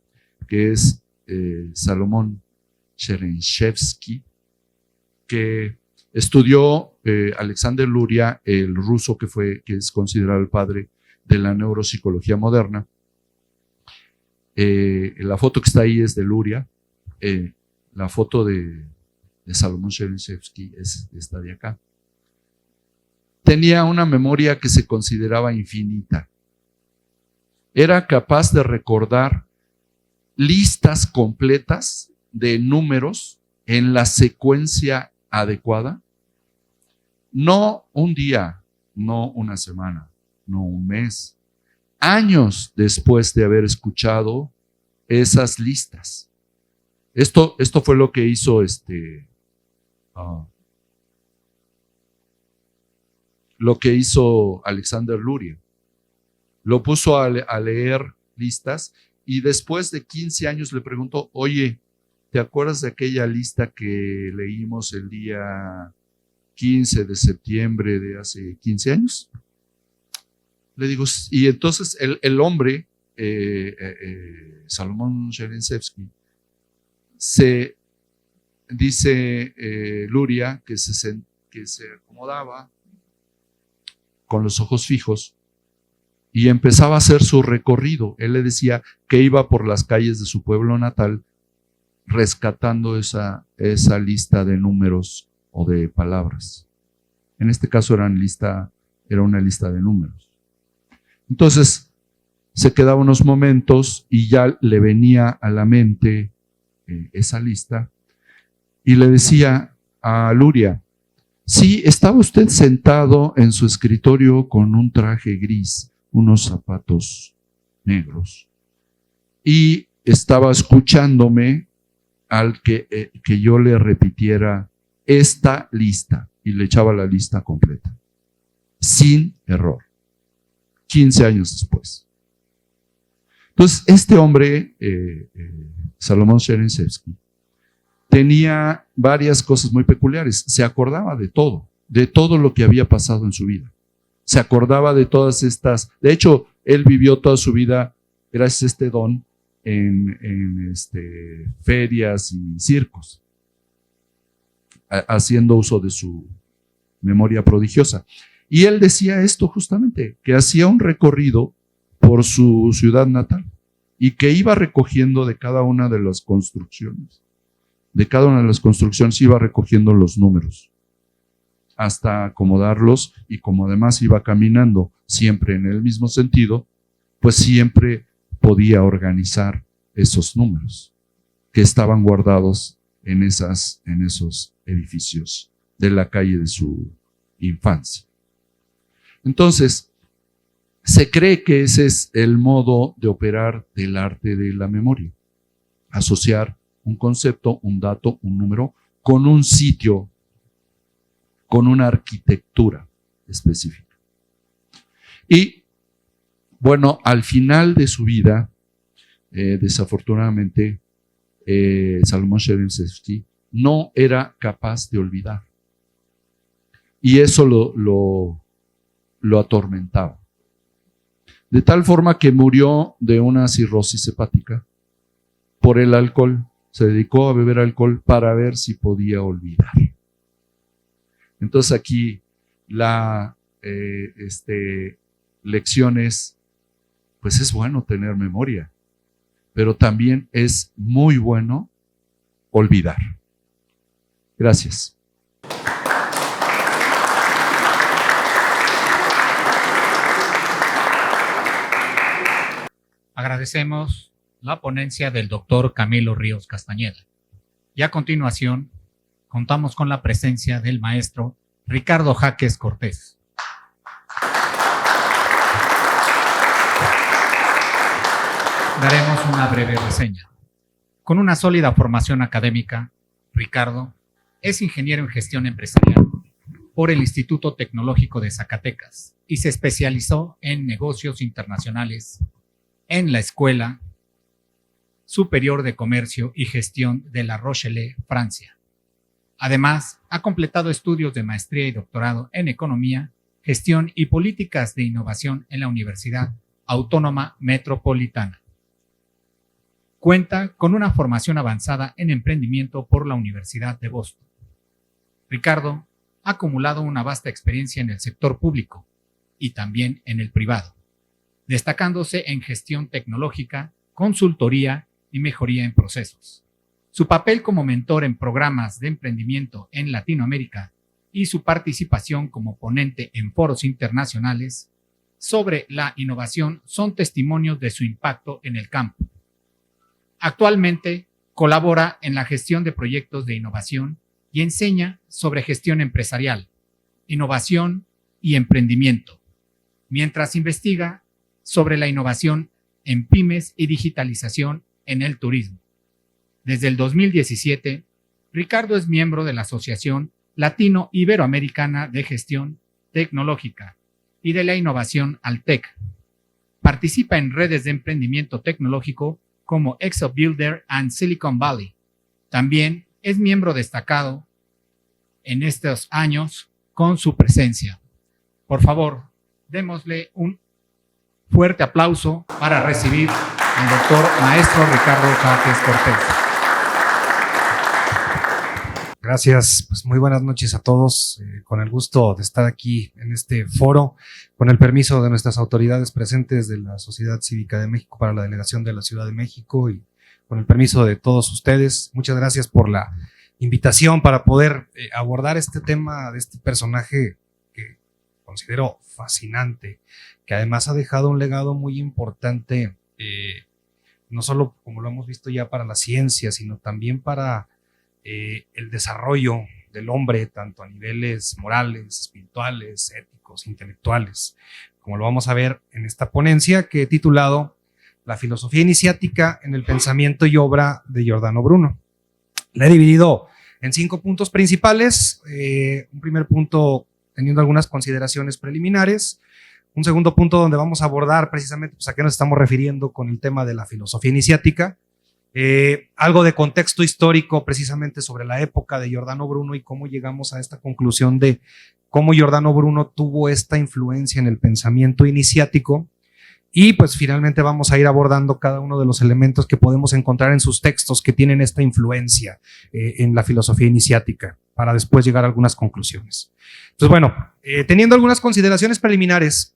que es Salomón Chernyshevsky, que estudió Alexander Luria, el ruso que es considerado el padre de la neuropsicología moderna. La foto que está ahí es de Luria. La foto de Salomón Chernyshevsky es esta de acá. Tenía una memoria que se consideraba infinita. era capaz de recordar listas completas de números en la secuencia adecuada. No un día, no una semana, no un mes, años después de haber escuchado esas listas. Esto fue lo que hizo Alexander Luria. Lo puso a leer listas y después de 15 años le preguntó, oye, ¿te acuerdas de aquella lista que leímos el día 15 de septiembre de hace 15 años? Le digo, y entonces el hombre, Salomón Cherensevsky, dice Luria que se acomodaba con los ojos fijos y empezaba a hacer su recorrido. Él le decía que iba por las calles de su pueblo natal rescatando esa lista de números o de palabras. En este caso era una lista de números. Entonces se quedaba unos momentos y ya le venía a la mente esa lista y le decía a Luria, sí, estaba usted sentado en su escritorio con un traje gris, unos zapatos negros y estaba escuchándome al que yo le repitiera esta lista y le echaba la lista completa, sin error, 15 años después. Entonces, este hombre, Salomón Cherensevsky, tenía varias cosas muy peculiares. Se acordaba de todo lo que había pasado en su vida. Se acordaba de todas estas. De hecho, él vivió toda su vida, gracias a este don, en ferias y circos, haciendo uso de su memoria prodigiosa. Y él decía esto justamente, que hacía un recorrido por su ciudad natal y que iba recogiendo de cada una de las construcciones. De cada una de las construcciones iba recogiendo los números hasta acomodarlos, y como además iba caminando siempre en el mismo sentido, pues siempre podía organizar esos números que estaban guardados en esos edificios de la calle de su infancia. Entonces, se cree que ese es el modo de operar del arte de la memoria. Asociar un concepto, un dato, un número, con un sitio, con una arquitectura específica. Y, bueno, al final de su vida, desafortunadamente, Salomón Cherensevsky no era capaz de olvidar. Y eso lo atormentaba. De tal forma que murió de una cirrosis hepática por el alcohol. Se dedicó a beber alcohol para ver si podía olvidar. Entonces aquí la lección es, pues es bueno tener memoria, pero también es muy bueno olvidar. Gracias. Agradecemos la ponencia del doctor Camilo Ríos Castañeda. Y a continuación, contamos con la presencia del maestro Ricardo Jaques Cortés. Daremos una breve reseña. Con una sólida formación académica, Ricardo es ingeniero en gestión empresarial por el Instituto Tecnológico de Zacatecas y se especializó en negocios internacionales en la Escuela Superior de Comercio y Gestión de La Rochelle, Francia. Además, ha completado estudios de maestría y doctorado en Economía, Gestión y Políticas de Innovación en la Universidad Autónoma Metropolitana. Cuenta con una formación avanzada en emprendimiento por la Universidad de Boston. Ricardo ha acumulado una vasta experiencia en el sector público y también en el privado, destacándose en gestión tecnológica, consultoría y mejoría en procesos. Su papel como mentor en programas de emprendimiento en Latinoamérica y su participación como ponente en foros internacionales sobre la innovación son testimonios de su impacto en el campo. Actualmente colabora en la gestión de proyectos de innovación y enseña sobre gestión empresarial, innovación y emprendimiento, mientras investiga sobre la innovación en pymes y digitalización en el turismo. Desde el 2017, Ricardo es miembro de la Asociación Latino-Iberoamericana de Gestión Tecnológica y de la Innovación Altec. Participa en redes de emprendimiento tecnológico como ExoBuilder and Silicon Valley. También es miembro destacado en estos años con su presencia. Por favor, démosle un fuerte aplauso para recibir al doctor maestro Ricardo Jaques Cortés. Gracias, pues muy buenas noches a todos, con el gusto de estar aquí en este foro, con el permiso de nuestras autoridades presentes de la Sociedad Cívica de México para la Delegación de la Ciudad de México y con el permiso de todos ustedes. Muchas gracias por la invitación para poder abordar este tema de este personaje que considero fascinante, que además ha dejado un legado muy importante, no solo como lo hemos visto ya para la ciencia, sino también para el desarrollo del hombre, tanto a niveles morales, espirituales, éticos, intelectuales, como lo vamos a ver en esta ponencia que he titulado La filosofía iniciática en el pensamiento y obra de Giordano Bruno. La he dividido en 5 puntos principales, un primer punto teniendo algunas consideraciones preliminares, un segundo punto donde vamos a abordar precisamente pues, a qué nos estamos refiriendo con el tema de la filosofía iniciática, algo de contexto histórico precisamente sobre la época de Giordano Bruno y cómo llegamos a esta conclusión de cómo Giordano Bruno tuvo esta influencia en el pensamiento iniciático, y pues finalmente vamos a ir abordando cada uno de los elementos que podemos encontrar en sus textos que tienen esta influencia en la filosofía iniciática, para después llegar a algunas conclusiones. Entonces bueno, teniendo algunas consideraciones preliminares,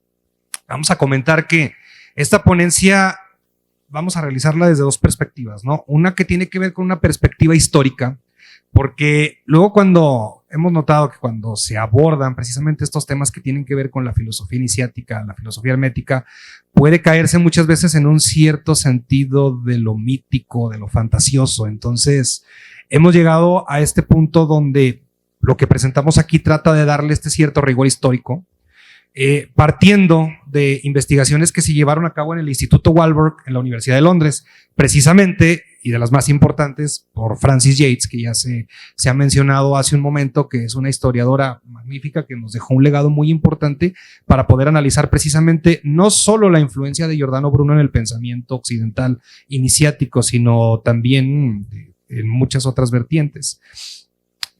vamos a comentar que esta ponencia vamos a realizarla desde 2 perspectivas, ¿no? Una que tiene que ver con una perspectiva histórica, porque luego cuando hemos notado que cuando se abordan precisamente estos temas que tienen que ver con la filosofía iniciática, la filosofía hermética, puede caerse muchas veces en un cierto sentido de lo mítico, de lo fantasioso. Entonces, hemos llegado a este punto donde lo que presentamos aquí trata de darle este cierto rigor histórico, partiendo de investigaciones que se llevaron a cabo en el Instituto Warburg en la Universidad de Londres, precisamente, y de las más importantes, por Frances Yates, que ya se ha mencionado hace un momento, que es una historiadora magnífica que nos dejó un legado muy importante para poder analizar precisamente no solo la influencia de Giordano Bruno en el pensamiento occidental iniciático, sino también en muchas otras vertientes.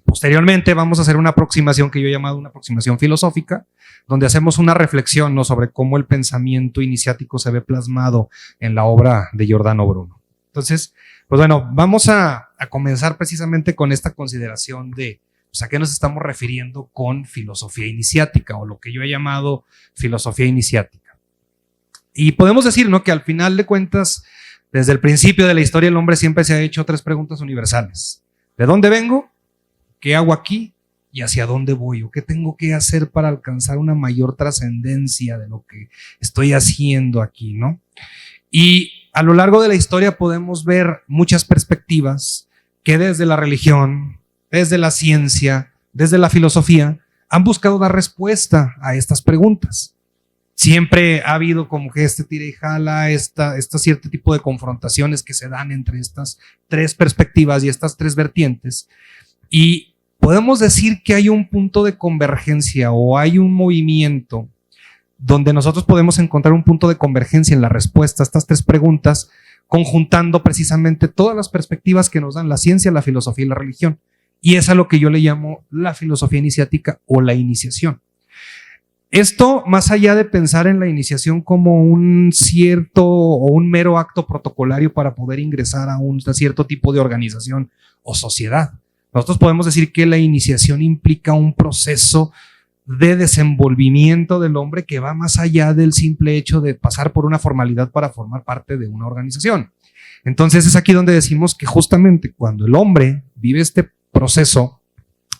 Posteriormente vamos a hacer una aproximación que yo he llamado una aproximación filosófica, donde hacemos una reflexión, ¿no?, sobre cómo el pensamiento iniciático se ve plasmado en la obra de Giordano Bruno. Entonces, pues bueno, vamos a comenzar precisamente con esta consideración de pues, a qué nos estamos refiriendo con filosofía iniciática, o lo que yo he llamado filosofía iniciática. Y podemos decir, ¿no?, que al final de cuentas, desde el principio de la historia del hombre siempre se ha hecho 3 preguntas universales. ¿De dónde vengo? ¿Qué hago aquí? ¿Y hacia dónde voy? ¿O qué tengo que hacer para alcanzar una mayor trascendencia de lo que estoy haciendo aquí, ¿no? Y a lo largo de la historia podemos ver muchas perspectivas que desde la religión, desde la ciencia, desde la filosofía, han buscado dar respuesta a estas preguntas. Siempre ha habido como que este tira y jala, esta cierto tipo de confrontaciones que se dan entre estas 3 perspectivas y estas 3 vertientes. Y podemos decir que hay un punto de convergencia o hay un movimiento donde nosotros podemos encontrar un punto de convergencia en la respuesta a estas 3 preguntas, conjuntando precisamente todas las perspectivas que nos dan la ciencia, la filosofía y la religión. Y es a lo que yo le llamo la filosofía iniciática o la iniciación. Esto, más allá de pensar en la iniciación como un cierto o un mero acto protocolario para poder ingresar a un cierto tipo de organización o sociedad. Nosotros podemos decir que la iniciación implica un proceso de desenvolvimiento del hombre que va más allá del simple hecho de pasar por una formalidad para formar parte de una organización. Entonces es aquí donde decimos que justamente cuando el hombre vive este proceso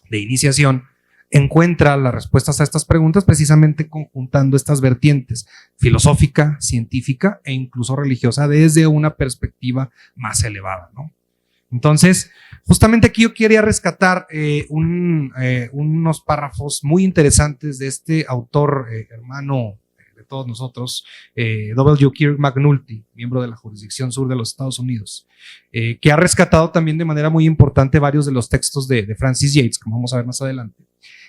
de iniciación, encuentra las respuestas a estas preguntas precisamente conjuntando estas vertientes filosófica, científica e incluso religiosa desde una perspectiva más elevada, ¿no? Entonces, justamente aquí yo quería rescatar unos párrafos muy interesantes de este autor, hermano de todos nosotros, W. Kirk McNulty, miembro de la jurisdicción sur de los Estados Unidos, que ha rescatado también de manera muy importante varios de los textos de Francis Yates, como vamos a ver más adelante.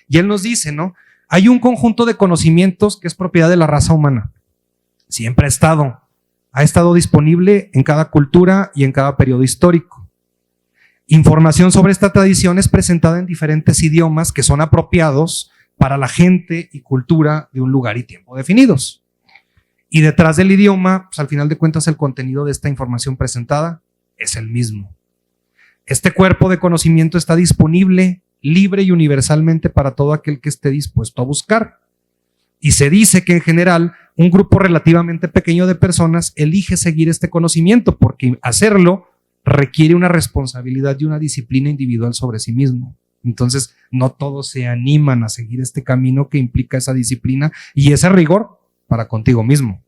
Y él nos dice, ¿no? Hay un conjunto de conocimientos que es propiedad de la raza humana. Siempre ha estado disponible en cada cultura y en cada periodo histórico. Información sobre esta tradición es presentada en diferentes idiomas que son apropiados para la gente y cultura de un lugar y tiempo definidos. Y detrás del idioma, pues al final de cuentas, el contenido de esta información presentada es el mismo. Este cuerpo de conocimiento está disponible, libre y universalmente para todo aquel que esté dispuesto a buscar. Y se dice que en general un grupo relativamente pequeño de personas elige seguir este conocimiento porque hacerlo requiere una responsabilidad y una disciplina individual sobre sí mismo. Entonces, no todos se animan a seguir este camino que implica esa disciplina y ese rigor para contigo mismo.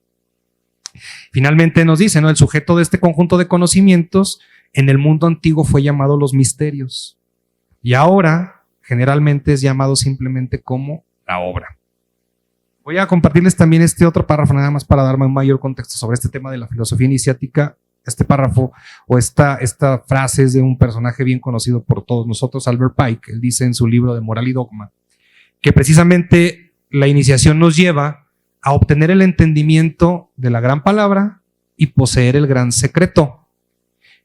Finalmente nos dice, ¿no? El sujeto de este conjunto de conocimientos en el mundo antiguo fue llamado los misterios y ahora generalmente es llamado simplemente como la obra. Voy a compartirles también este otro párrafo nada más para darme un mayor contexto sobre este tema de la filosofía iniciática. Este párrafo o esta frase es de un personaje bien conocido por todos nosotros, Albert Pike. Él dice en su libro de Moral y Dogma que precisamente la iniciación nos lleva a obtener el entendimiento de la gran palabra y poseer el gran secreto.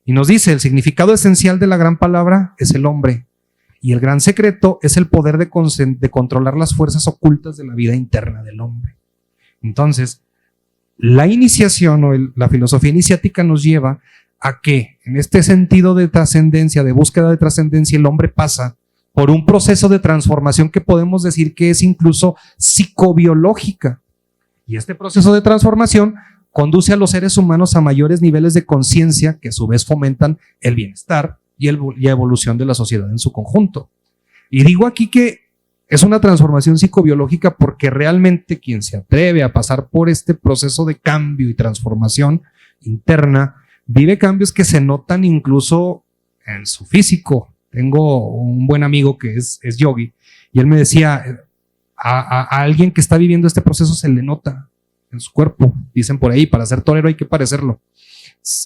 Y nos dice, el significado esencial de la gran palabra es el hombre y el gran secreto es el poder de controlar las fuerzas ocultas de la vida interna del hombre. Entonces, la iniciación o la filosofía iniciática nos lleva a que en este sentido de trascendencia, de búsqueda de trascendencia, el hombre pasa por un proceso de transformación que podemos decir que es incluso psicobiológica. Y este proceso de transformación conduce a los seres humanos a mayores niveles de conciencia que a su vez fomentan el bienestar y la evolución de la sociedad en su conjunto. Y digo aquí que es una transformación psicobiológica porque realmente quien se atreve a pasar por este proceso de cambio y transformación interna vive cambios que se notan incluso en su físico. Tengo un buen amigo que es yogi y él me decía, a alguien que está viviendo este proceso se le nota en su cuerpo. Dicen por ahí, para ser torero hay que parecerlo.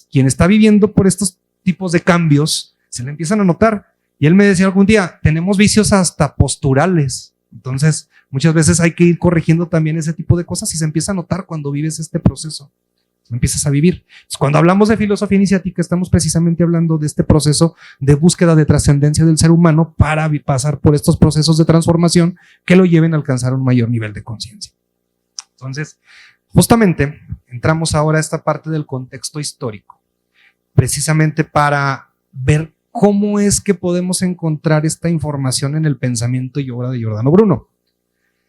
Quien está viviendo por estos tipos de cambios se le empiezan a notar. Y él me decía algún día, tenemos vicios hasta posturales. Entonces, muchas veces hay que ir corrigiendo también ese tipo de cosas y se empieza a notar cuando vives este proceso. Lo empiezas a vivir. Entonces, cuando hablamos de filosofía iniciática, estamos precisamente hablando de este proceso de búsqueda de trascendencia del ser humano para pasar por estos procesos de transformación que lo lleven a alcanzar un mayor nivel de conciencia. Entonces, justamente entramos ahora a esta parte del contexto histórico, precisamente para ver cómo es que podemos encontrar esta información en el pensamiento y obra de Giordano Bruno.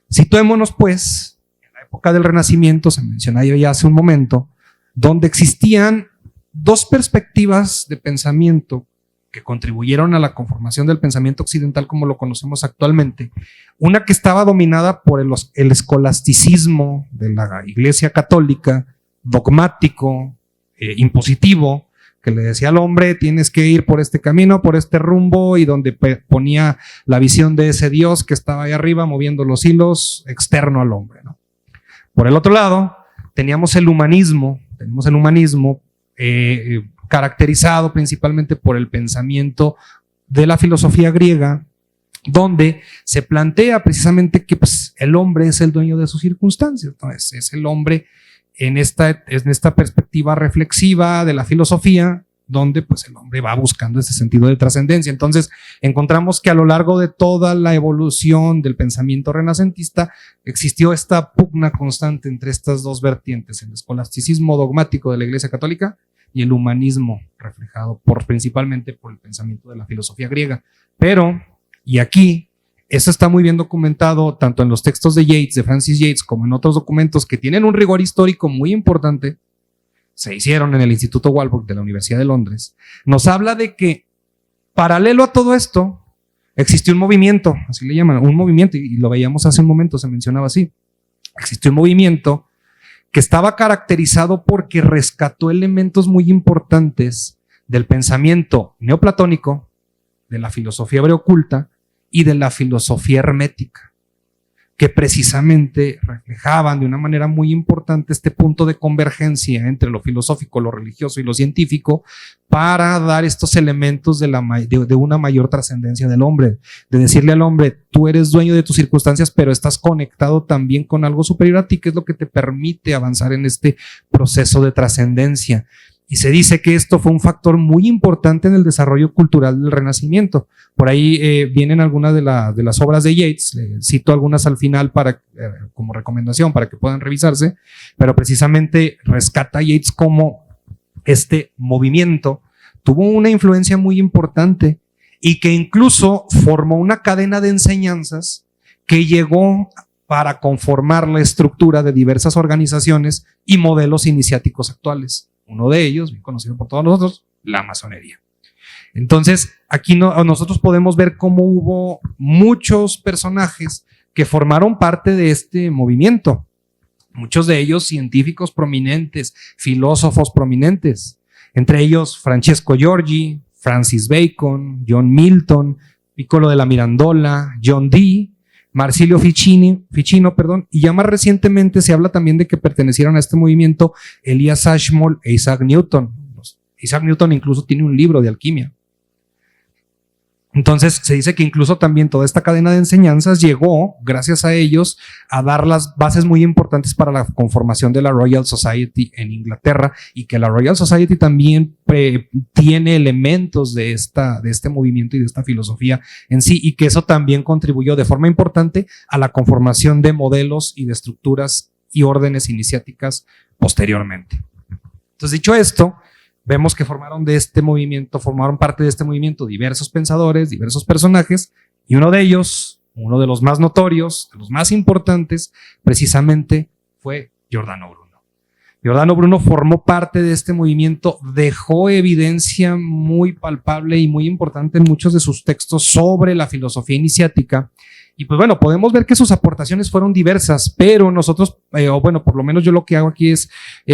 Situémonos pues en la época del Renacimiento, se mencionaba ya hace un momento, donde existían dos perspectivas de pensamiento que contribuyeron a la conformación del pensamiento occidental como lo conocemos actualmente. Una que estaba dominada por el escolasticismo de la Iglesia Católica, dogmático, impositivo, que le decía al hombre, tienes que ir por este camino, por este rumbo, y donde ponía la visión de ese Dios que estaba ahí arriba moviendo los hilos externo al hombre, ¿no? Por el otro lado, tenemos el humanismo caracterizado principalmente por el pensamiento de la filosofía griega, donde se plantea precisamente que pues, el hombre es el dueño de sus circunstancias. Entonces, es el hombre en esta perspectiva reflexiva de la filosofía, donde pues, el hombre va buscando ese sentido de trascendencia. Entonces, encontramos que a lo largo de toda la evolución del pensamiento renacentista existió esta pugna constante entre estas dos vertientes, el escolasticismo dogmático de la Iglesia Católica y el humanismo reflejado principalmente por el pensamiento de la filosofía griega. Pero, y aquí, eso está muy bien documentado tanto en los textos de Yates, de Francis Yates, como en otros documentos que tienen un rigor histórico muy importante, se hicieron en el Instituto Walbrook de la Universidad de Londres. Nos habla de que, paralelo a todo esto, existió un movimiento, así le llaman, un movimiento, y lo veíamos hace un momento, se mencionaba así. Existió un movimiento que estaba caracterizado porque rescató elementos muy importantes del pensamiento neoplatónico, de la filosofía hebrea oculta y de la filosofía hermética, que precisamente reflejaban de una manera muy importante este punto de convergencia entre lo filosófico, lo religioso y lo científico para dar estos elementos de una mayor trascendencia del hombre, de decirle al hombre, tú eres dueño de tus circunstancias, pero estás conectado también con algo superior a ti, que es lo que te permite avanzar en este proceso de trascendencia. Y se dice que esto fue un factor muy importante en el desarrollo cultural del Renacimiento. Por ahí vienen algunas de las obras de Yeats, cito algunas al final como recomendación para que puedan revisarse, pero precisamente rescata Yeats como este movimiento tuvo una influencia muy importante y que incluso formó una cadena de enseñanzas que llegó para conformar la estructura de diversas organizaciones y modelos iniciáticos actuales. Uno de ellos, bien conocido por todos nosotros, la masonería. Entonces, aquí nosotros podemos ver cómo hubo muchos personajes que formaron parte de este movimiento. Muchos de ellos científicos prominentes, filósofos prominentes. Entre ellos, Francesco Giorgi, Francis Bacon, John Milton, Piccolo della Mirandola, John Dee, Marsilio Ficino, y ya más recientemente se habla también de que pertenecieron a este movimiento Elias Ashmole e Isaac Newton. Isaac Newton incluso tiene un libro de alquimia. Entonces se dice que incluso también toda esta cadena de enseñanzas llegó, gracias a ellos, a dar las bases muy importantes para la conformación de la Royal Society en Inglaterra, y que la Royal Society también tiene elementos de este movimiento y de esta filosofía en sí, y que eso también contribuyó de forma importante a la conformación de modelos y de estructuras y órdenes iniciáticas posteriormente. Entonces, dicho esto, vemos que formaron parte de este movimiento diversos pensadores, diversos personajes, y uno de ellos, uno de los más notorios, de los más importantes, precisamente fue Giordano Bruno. Giordano Bruno formó parte de este movimiento, dejó evidencia muy palpable y muy importante en muchos de sus textos sobre la filosofía iniciática. Y pues bueno, podemos ver que sus aportaciones fueron diversas, pero nosotros, por lo menos yo lo que hago aquí es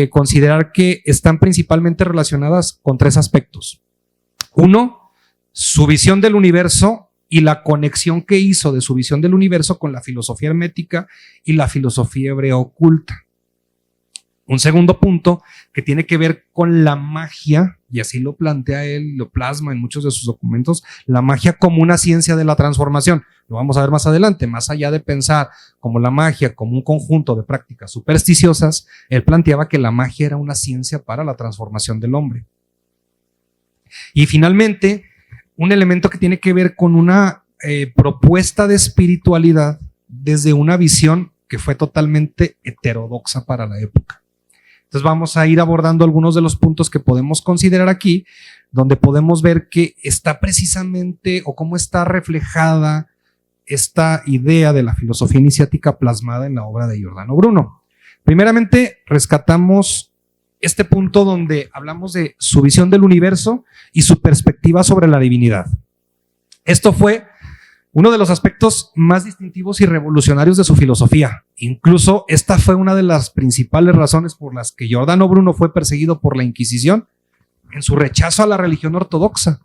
considerar que están principalmente relacionadas con tres aspectos. Uno, su visión del universo y la conexión que hizo de su visión del universo con la filosofía hermética y la filosofía hebrea oculta. Un segundo punto que tiene que ver con la magia, y así lo plantea él, lo plasma en muchos de sus documentos, la magia como una ciencia de la transformación. Lo vamos a ver más adelante. Más allá de pensar como la magia como un conjunto de prácticas supersticiosas, él planteaba que la magia era una ciencia para la transformación del hombre. Y finalmente, un elemento que tiene que ver con una propuesta de espiritualidad desde una visión que fue totalmente heterodoxa para la época. Entonces vamos a ir abordando algunos de los puntos que podemos considerar aquí, donde podemos ver que está precisamente o cómo está reflejada esta idea de la filosofía iniciática plasmada en la obra de Giordano Bruno. Primeramente, rescatamos este punto donde hablamos de su visión del universo y su perspectiva sobre la divinidad. Esto fue uno de los aspectos más distintivos y revolucionarios de su filosofía. Incluso esta fue una de las principales razones por las que Giordano Bruno fue perseguido por la Inquisición en su rechazo a la religión ortodoxa.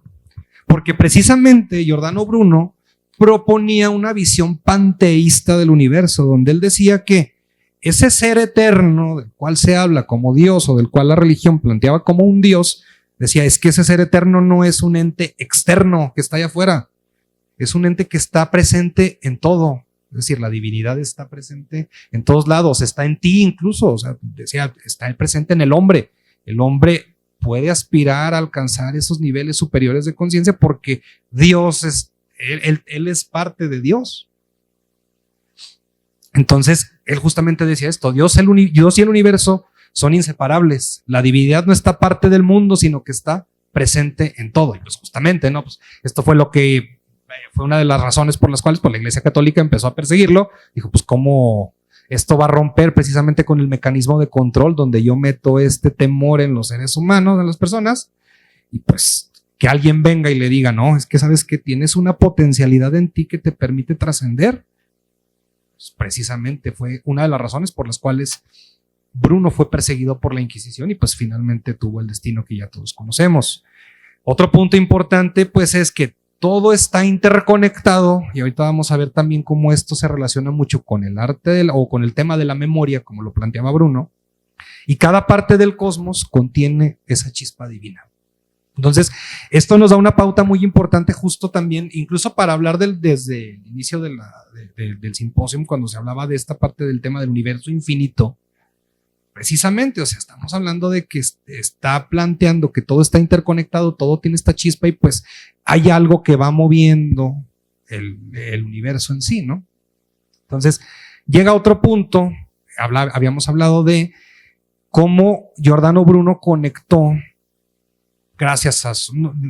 Porque precisamente Giordano Bruno proponía una visión panteísta del universo, donde él decía que ese ser eterno del cual se habla como Dios, o del cual la religión planteaba como un Dios, decía, es que ese ser eterno no es un ente externo que está allá afuera, es un ente que está presente en todo. Es decir, la divinidad está presente en todos lados, está en ti incluso, o sea, decía, está presente en el hombre. El hombre puede aspirar a alcanzar esos niveles superiores de conciencia porque Dios es, él es parte de Dios. Entonces, él justamente decía esto, Dios y el universo son inseparables. La divinidad no está parte del mundo, sino que está presente en todo. Y pues justamente, ¿no? Pues esto fue lo que fue una de las razones por las cuales la Iglesia Católica empezó a perseguirlo. Dijo, pues cómo esto va a romper precisamente con el mecanismo de control donde yo meto este temor en los seres humanos, en las personas, y pues que alguien venga y le diga, no, es que sabes que tienes una potencialidad en ti que te permite trascender. Pues precisamente fue una de las razones por las cuales Bruno fue perseguido por la Inquisición y pues finalmente tuvo el destino que ya todos conocemos. Otro punto importante pues es que todo está interconectado y ahorita vamos a ver también cómo esto se relaciona mucho con el arte o con el tema de la memoria, como lo planteaba Bruno, y cada parte del cosmos contiene esa chispa divina. Entonces, esto nos da una pauta muy importante justo también, incluso para hablar desde el inicio del simposio, cuando se hablaba de esta parte del tema del universo infinito, precisamente, o sea, estamos hablando de que está planteando que todo está interconectado, todo tiene esta chispa y pues hay algo que va moviendo el universo en sí, ¿no? Entonces, llega otro punto, habíamos hablado de cómo Giordano Bruno conectó, gracias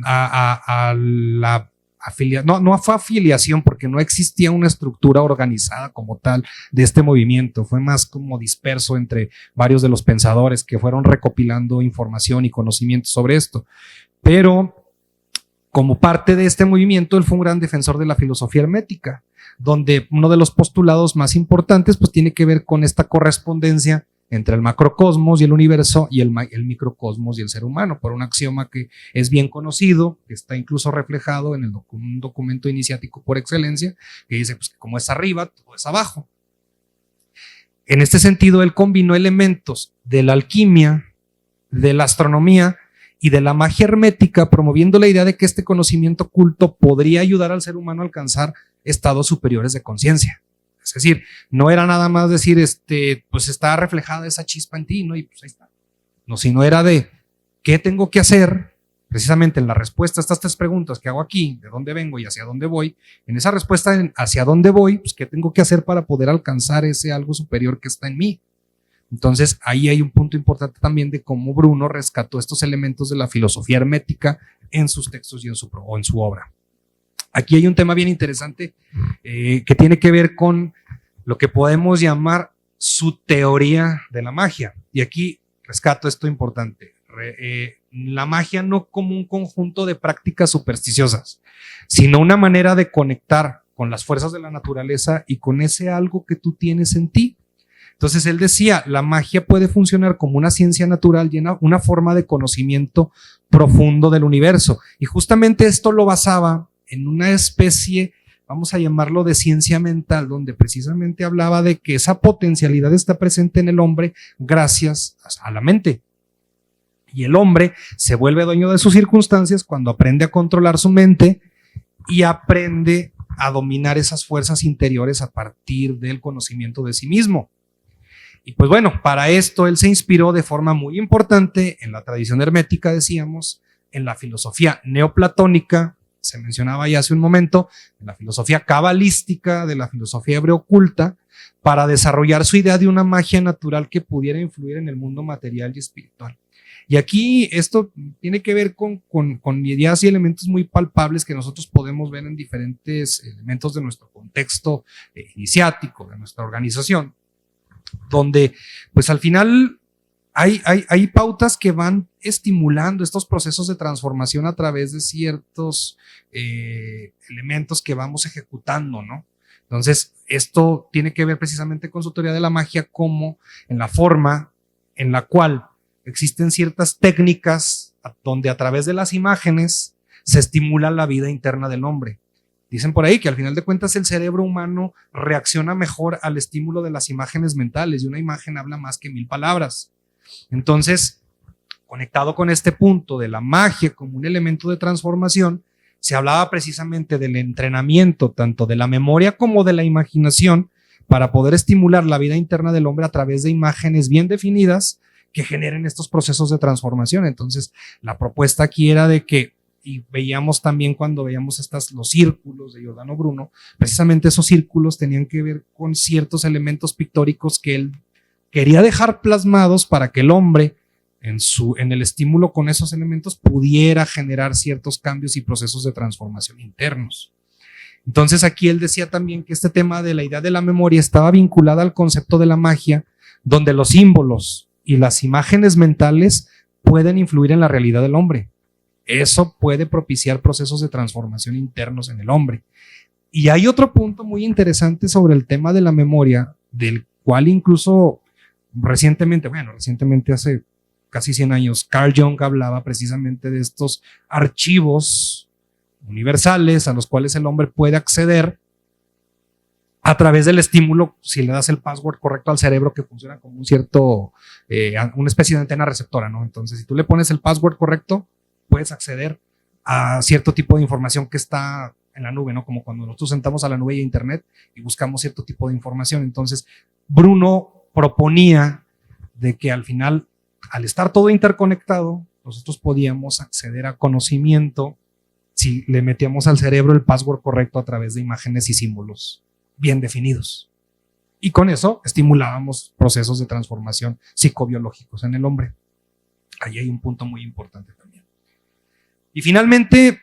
a la afiliación, no fue afiliación porque no existía una estructura organizada como tal de este movimiento, fue más como disperso entre varios de los pensadores que fueron recopilando información y conocimiento sobre esto, pero como parte de este movimiento él fue un gran defensor de la filosofía hermética, donde uno de los postulados más importantes pues tiene que ver con esta correspondencia entre el macrocosmos y el universo y el microcosmos y el ser humano, por un axioma que es bien conocido, que está incluso reflejado en un documento iniciático por excelencia, que dice pues, que como es arriba, todo es abajo. En este sentido, él combinó elementos de la alquimia, de la astronomía y de la magia hermética, promoviendo la idea de que este conocimiento oculto podría ayudar al ser humano a alcanzar estados superiores de conciencia. Es decir, no era nada más decir, pues está reflejada esa chispa en ti, ¿no? Y pues ahí está. No, sino era de, ¿qué tengo que hacer? Precisamente en la respuesta a estas tres preguntas que hago aquí, de dónde vengo y hacia dónde voy, en esa respuesta hacia dónde voy, pues ¿qué tengo que hacer para poder alcanzar ese algo superior que está en mí? Entonces, ahí hay un punto importante también de cómo Bruno rescató estos elementos de la filosofía hermética en sus textos y en su obra. Aquí hay un tema bien interesante que tiene que ver con lo que podemos llamar su teoría de la magia. Y aquí rescato esto importante. La magia no como un conjunto de prácticas supersticiosas, sino una manera de conectar con las fuerzas de la naturaleza y con ese algo que tú tienes en ti. Entonces él decía, la magia puede funcionar como una ciencia natural y una forma de conocimiento profundo del universo. Y justamente esto lo basaba en una especie, vamos a llamarlo de ciencia mental, donde precisamente hablaba de que esa potencialidad está presente en el hombre gracias a la mente. Y el hombre se vuelve dueño de sus circunstancias cuando aprende a controlar su mente y aprende a dominar esas fuerzas interiores a partir del conocimiento de sí mismo. Y pues bueno, para esto él se inspiró de forma muy importante en la tradición hermética, decíamos, en la filosofía neoplatónica, se mencionaba ya hace un momento, en la filosofía cabalística, de la filosofía hebreo-oculta, para desarrollar su idea de una magia natural que pudiera influir en el mundo material y espiritual. Y aquí esto tiene que ver con ideas y elementos muy palpables que nosotros podemos ver en diferentes elementos de nuestro contexto iniciático, de nuestra organización, donde pues al final hay pautas que van estimulando estos procesos de transformación a través de ciertos elementos que vamos ejecutando, ¿no? Entonces, esto tiene que ver precisamente con su teoría de la magia, como en la forma en la cual existen ciertas técnicas donde a través de las imágenes se estimula la vida interna del hombre. Dicen por ahí que al final de cuentas el cerebro humano reacciona mejor al estímulo de las imágenes mentales y una imagen habla más que 1000 palabras. Entonces, conectado con este punto de la magia como un elemento de transformación, se hablaba precisamente del entrenamiento tanto de la memoria como de la imaginación para poder estimular la vida interna del hombre a través de imágenes bien definidas que generen estos procesos de transformación. Entonces, la propuesta aquí era de que, y veíamos también cuando veíamos los círculos de Giordano Bruno, precisamente esos círculos tenían que ver con ciertos elementos pictóricos que él quería dejar plasmados para que el hombre en el estímulo con esos elementos pudiera generar ciertos cambios y procesos de transformación internos. Entonces aquí él decía también que este tema de la idea de la memoria estaba vinculada al concepto de la magia, donde los símbolos y las imágenes mentales pueden influir en la realidad del hombre. Eso puede propiciar procesos de transformación internos en el hombre. Y hay otro punto muy interesante sobre el tema de la memoria, del cual incluso recientemente hace casi 100 años, Carl Jung hablaba precisamente de estos archivos universales a los cuales el hombre puede acceder a través del estímulo, si le das el password correcto al cerebro, que funciona como un cierto, una especie de antena receptora, ¿no? Entonces, si tú le pones el password correcto, puedes acceder a cierto tipo de información que está en la nube, ¿no? Como cuando nosotros sentamos a la nube de internet y buscamos cierto tipo de información. Entonces, Bruno proponía de que al final, al estar todo interconectado, nosotros podíamos acceder a conocimiento si le metíamos al cerebro el password correcto a través de imágenes y símbolos bien definidos. Y con eso estimulábamos procesos de transformación psicobiológicos en el hombre. Ahí hay un punto muy importante también. Y finalmente,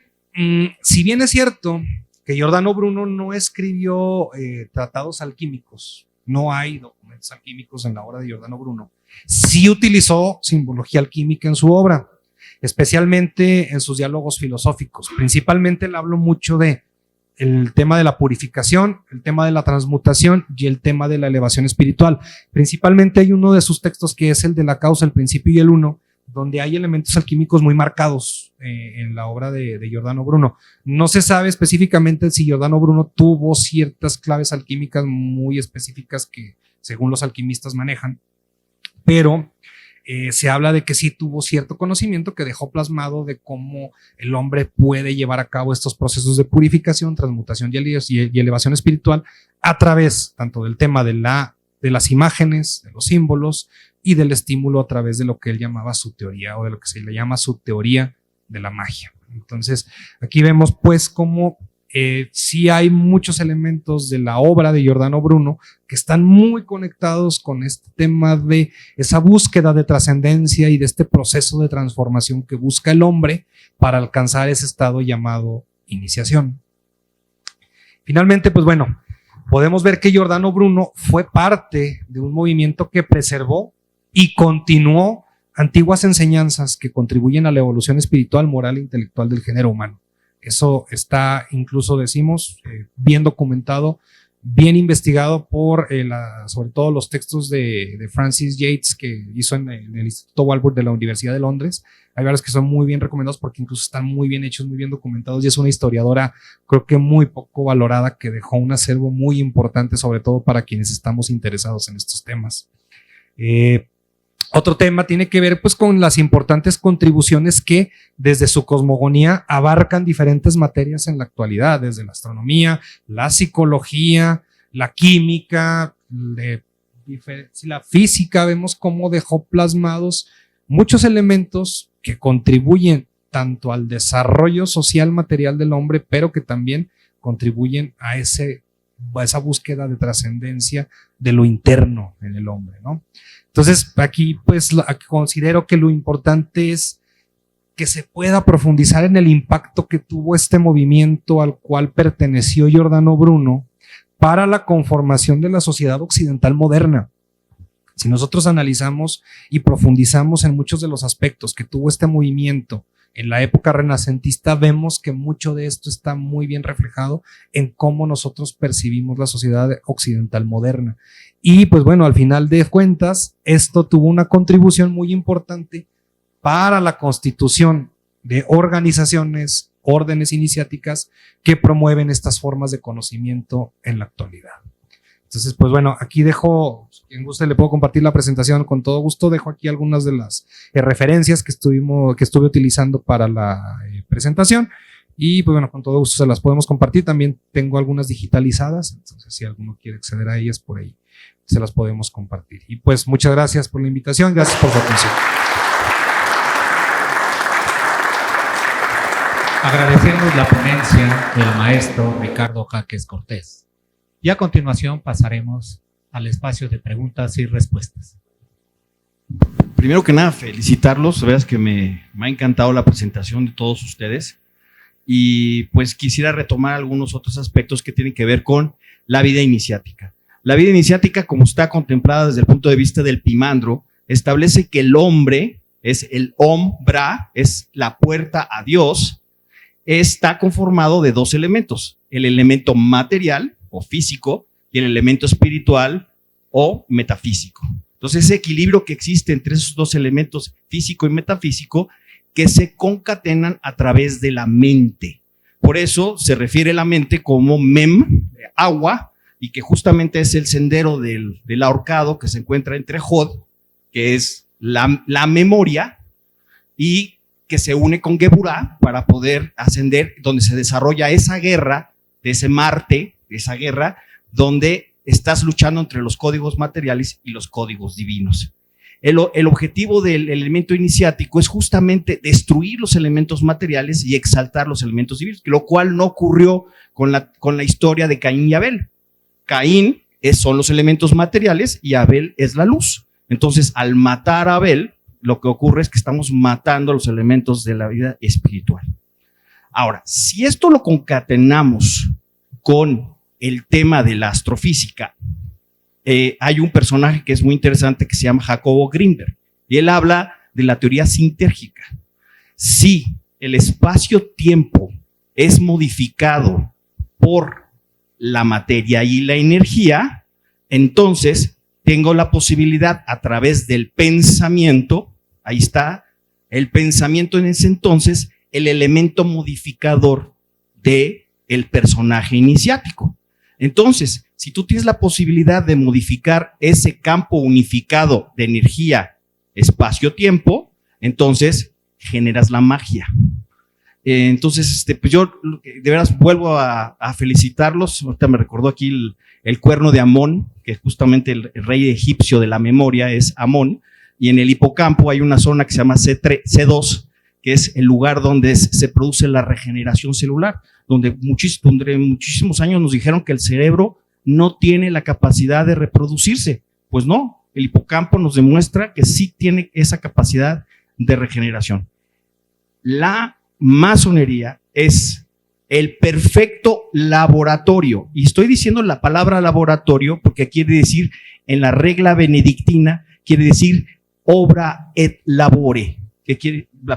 si bien es cierto que Giordano Bruno no escribió tratados alquímicos, no hay documentos alquímicos en la obra de Giordano Bruno, sí utilizó simbología alquímica en su obra, especialmente en sus diálogos filosóficos. Principalmente le hablo mucho de el tema de la purificación, el tema de la transmutación y el tema de la elevación espiritual. Principalmente hay uno de sus textos que es el de la causa, el principio y el uno, donde hay elementos alquímicos muy marcados en la obra de Giordano Bruno. No se sabe específicamente si Giordano Bruno tuvo ciertas claves alquímicas muy específicas que según los alquimistas manejan, pero se habla de que sí tuvo cierto conocimiento que dejó plasmado de cómo el hombre puede llevar a cabo estos procesos de purificación, transmutación y elevación espiritual a través tanto del tema de las imágenes, de los símbolos y del estímulo a través de lo que él llamaba su teoría o de lo que se le llama su teoría de la magia. Entonces, aquí vemos pues cómo sí hay muchos elementos de la obra de Giordano Bruno que están muy conectados con este tema de esa búsqueda de trascendencia y de este proceso de transformación que busca el hombre para alcanzar ese estado llamado iniciación. Finalmente, pues bueno, podemos ver que Giordano Bruno fue parte de un movimiento que preservó y continuó antiguas enseñanzas que contribuyen a la evolución espiritual, moral e intelectual del género humano. Eso está incluso, decimos, bien documentado, bien investigado por sobre todo los textos de Francis Yates que hizo en el Instituto Walworth de la Universidad de Londres. Hay varios que son muy bien recomendados porque incluso están muy bien hechos, muy bien documentados, y es una historiadora creo que muy poco valorada que dejó un acervo muy importante, sobre todo para quienes estamos interesados en estos temas. Otro tema tiene que ver pues con las importantes contribuciones que desde su cosmogonía abarcan diferentes materias en la actualidad, desde la astronomía, la psicología, la química, la física. Vemos cómo dejó plasmados muchos elementos que contribuyen tanto al desarrollo social material del hombre, pero que también contribuyen a esa búsqueda de trascendencia de lo interno en el hombre, ¿no? Entonces, aquí pues considero que lo importante es que se pueda profundizar en el impacto que tuvo este movimiento al cual perteneció Giordano Bruno para la conformación de la sociedad occidental moderna. Si nosotros analizamos y profundizamos en muchos de los aspectos que tuvo este movimiento en la época renacentista, vemos que mucho de esto está muy bien reflejado en cómo nosotros percibimos la sociedad occidental moderna. Y pues bueno, al final de cuentas, esto tuvo una contribución muy importante para la constitución de organizaciones, órdenes iniciáticas que promueven estas formas de conocimiento en la actualidad. Entonces, pues bueno, aquí dejo, quien guste le puedo compartir la presentación con todo gusto. Dejo aquí algunas de las referencias que estuve utilizando para la presentación, y pues bueno, con todo gusto se las podemos compartir. También tengo algunas digitalizadas, entonces si alguno quiere acceder a ellas, por ahí se las podemos compartir. Y pues muchas gracias por la invitación, gracias por su atención. Agradecemos la ponencia del maestro Ricardo Jaques Cortés. Y a continuación pasaremos al espacio de preguntas y respuestas. Primero que nada, felicitarlos. Veas que me ha encantado la presentación de todos ustedes. Y pues quisiera retomar algunos otros aspectos que tienen que ver con la vida iniciática. La vida iniciática, como está contemplada desde el punto de vista del Pimandro, establece que el hombre es el Om Bra, es la puerta a Dios, está conformado de dos elementos, el elemento material o físico y el elemento espiritual o metafísico. Entonces, ese equilibrio que existe entre esos dos elementos, físico y metafísico, que se concatenan a través de la mente. Por eso se refiere a la mente como Mem, agua, y que justamente es el sendero del ahorcado que se encuentra entre Jod, que es la memoria, y que se une con Geburah para poder ascender, donde se desarrolla esa guerra, de ese Marte, esa guerra, donde estás luchando entre los códigos materiales y los códigos divinos. El objetivo del elemento iniciático es justamente destruir los elementos materiales y exaltar los elementos divinos, lo cual no ocurrió con la historia de Caín y Abel. Caín son los elementos materiales y Abel es la luz. Entonces, al matar a Abel, lo que ocurre es que estamos matando los elementos de la vida espiritual. Ahora, si esto lo concatenamos con el tema de la astrofísica, hay un personaje que es muy interesante que se llama Jacobo Grinberg, y él habla de la teoría sintérgica. Si el espacio-tiempo es modificado por la materia y la energía, entonces tengo la posibilidad a través del pensamiento, ahí está, el pensamiento en ese entonces, el elemento modificador del personaje iniciático. Entonces, si tú tienes la posibilidad de modificar ese campo unificado de energía, espacio-tiempo, entonces generas la magia. Entonces, pues yo de veras vuelvo a felicitarlos. Ahorita me recordó aquí el cuerno de Amón, que justamente el rey egipcio de la memoria es Amón, y en el hipocampo hay una zona que se llama C2, que es el lugar donde se produce la regeneración celular, donde muchísimos años nos dijeron que el cerebro no tiene la capacidad de reproducirse. Pues no, el hipocampo nos demuestra que sí tiene esa capacidad de regeneración. La masonería es el perfecto laboratorio, y estoy diciendo la palabra laboratorio porque quiere decir, en la regla benedictina, quiere decir obra et labore,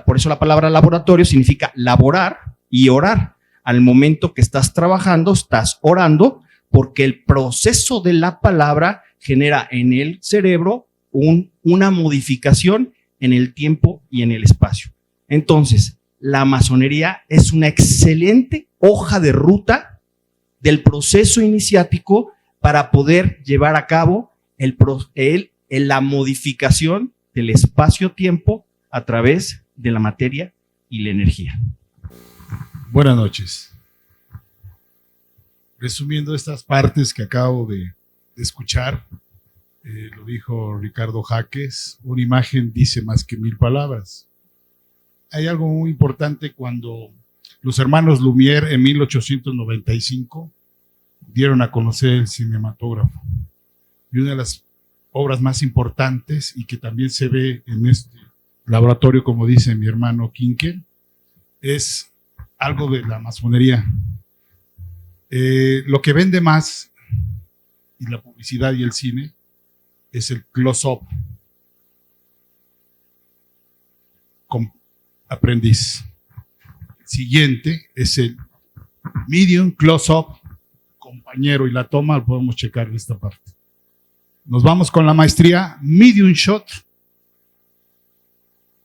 por eso la palabra laboratorio significa laborar y orar. Al momento que estás trabajando, estás orando, porque el proceso de la palabra genera en el cerebro una modificación en el tiempo y en el espacio. Entonces, la masonería es una excelente hoja de ruta del proceso iniciático para poder llevar a cabo la modificación del espacio-tiempo a través de la materia y la energía. Buenas noches. Resumiendo estas partes que acabo de escuchar, lo dijo Ricardo Jaques, una imagen dice más que 1000 palabras. Hay algo muy importante cuando los hermanos Lumière en 1895 dieron a conocer el cinematógrafo. Y una de las obras más importantes, y que también se ve en este laboratorio, como dice mi hermano Kinkel, es algo de la masonería. Lo que vende más, y la publicidad y el cine, es el close-up con aprendiz. El siguiente es el medium close-up compañero, y la toma la podemos checar en esta parte. Nos vamos con la maestría medium shot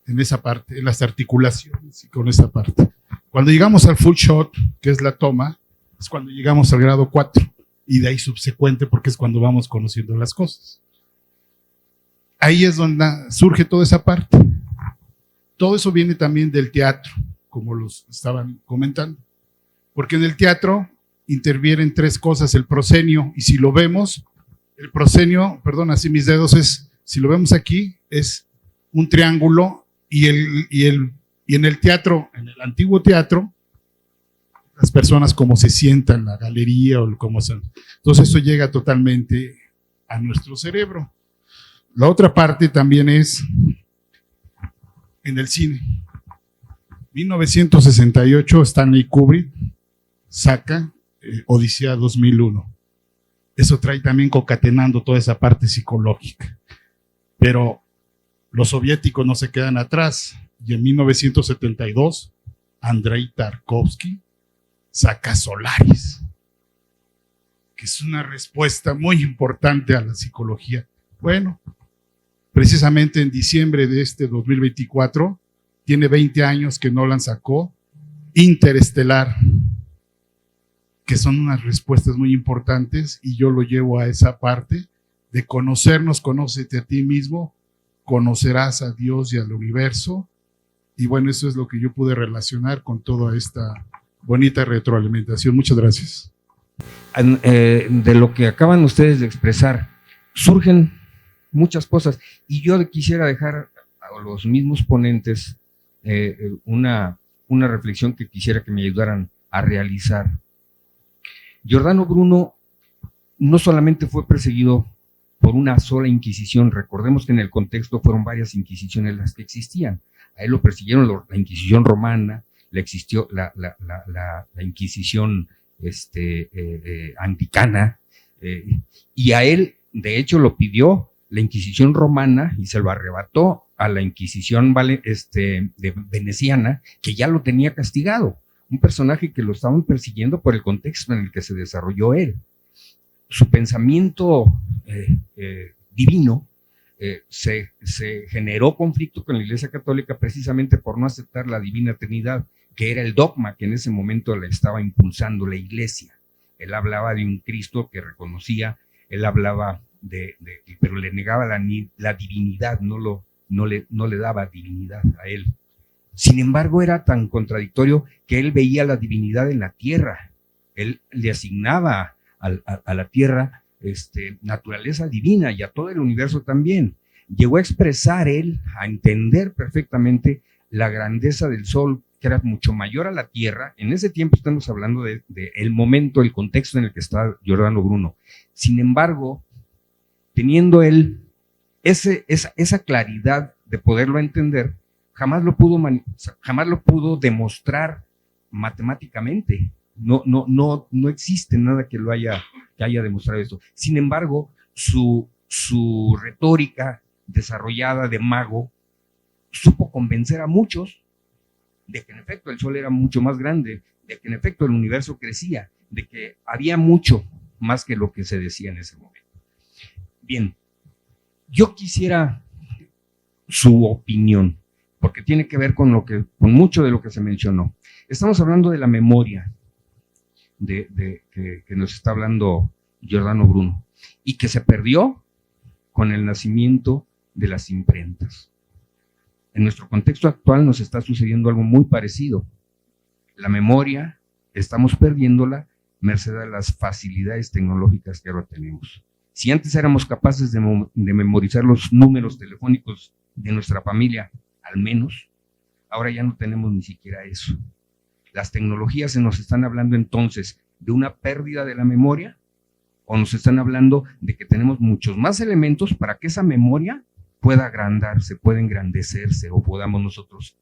en esa parte, en las articulaciones y con esta parte. Cuando llegamos al full shot, que es la toma, es cuando llegamos al grado 4, y de ahí subsecuente, porque es cuando vamos conociendo las cosas. Ahí es donde surge toda esa parte. Todo eso viene también del teatro, como los estaban comentando, porque en el teatro intervienen tres cosas: el proscenio, y si lo vemos, el proscenio, perdón, así mis dedos, si lo vemos aquí, es un triángulo, y en el teatro, en el antiguo teatro, las personas como se sientan en la galería o cómo se... Entonces eso llega totalmente a nuestro cerebro. La otra parte también es en el cine. 1968, Stanley Kubrick saca Odisea 2001. Eso trae también concatenando toda esa parte psicológica. Pero Los soviéticos no se quedan atrás y en 1972 Andrei Tarkovsky saca Solaris, que es una respuesta muy importante a la psicología. Bueno, precisamente en diciembre de este 2024, tiene 20 años que Nolan sacó Interestelar, que son unas respuestas muy importantes, y yo lo llevo a esa parte de conocernos, conócete a ti mismo, conocerás a Dios y al universo, y bueno, eso es lo que yo pude relacionar con toda esta bonita retroalimentación. Muchas gracias. De lo que acaban ustedes de expresar, surgen muchas cosas, y yo quisiera dejar a los mismos ponentes una reflexión que quisiera que me ayudaran a realizar. Giordano Bruno no solamente fue perseguido por una sola inquisición, recordemos que en el contexto fueron varias inquisiciones las que existían. A él lo persiguieron la Inquisición romana, le existió la Inquisición anglicana, y a él, de hecho, lo pidió la Inquisición romana y se lo arrebató a la Inquisición veneciana, que ya lo tenía castigado. Un personaje que lo estaban persiguiendo por el contexto en el que se desarrolló él. Su pensamiento divino se generó conflicto con la Iglesia Católica precisamente por no aceptar la Divina Trinidad, que era el dogma que en ese momento le estaba impulsando la Iglesia. Él hablaba de un Cristo que reconocía, él hablaba pero le negaba la divinidad, no le daba divinidad a él. Sin embargo, era tan contradictorio que él veía la divinidad en la tierra. Él le asignaba a la tierra naturaleza divina y a todo el universo también. Llegó a expresar él, a entender perfectamente la grandeza del sol, que era mucho mayor a la tierra. En ese tiempo estamos hablando de el momento, el contexto en el que está Giordano Bruno. Sin embargo, teniendo él esa claridad de poderlo entender, jamás lo pudo demostrar matemáticamente. No existe nada que haya demostrado esto. Sin embargo, su retórica desarrollada de mago supo convencer a muchos de que en efecto el sol era mucho más grande, de que en efecto el universo crecía, de que había mucho más que lo que se decía en ese momento. Bien, yo quisiera su opinión, porque tiene que ver con mucho de lo que se mencionó. Estamos hablando de la memoria que nos está hablando Giordano Bruno, y que se perdió con el nacimiento de las imprentas. En nuestro contexto actual nos está sucediendo algo muy parecido. La memoria estamos perdiéndola merced a las facilidades tecnológicas que ahora tenemos. Si antes éramos capaces de memorizar los números telefónicos de nuestra familia, al menos, ahora ya no tenemos ni siquiera eso. Las tecnologías se nos están hablando entonces de una pérdida de la memoria, o nos están hablando de que tenemos muchos más elementos para que esa memoria pueda agrandarse, pueda engrandecerse, o podamos nosotros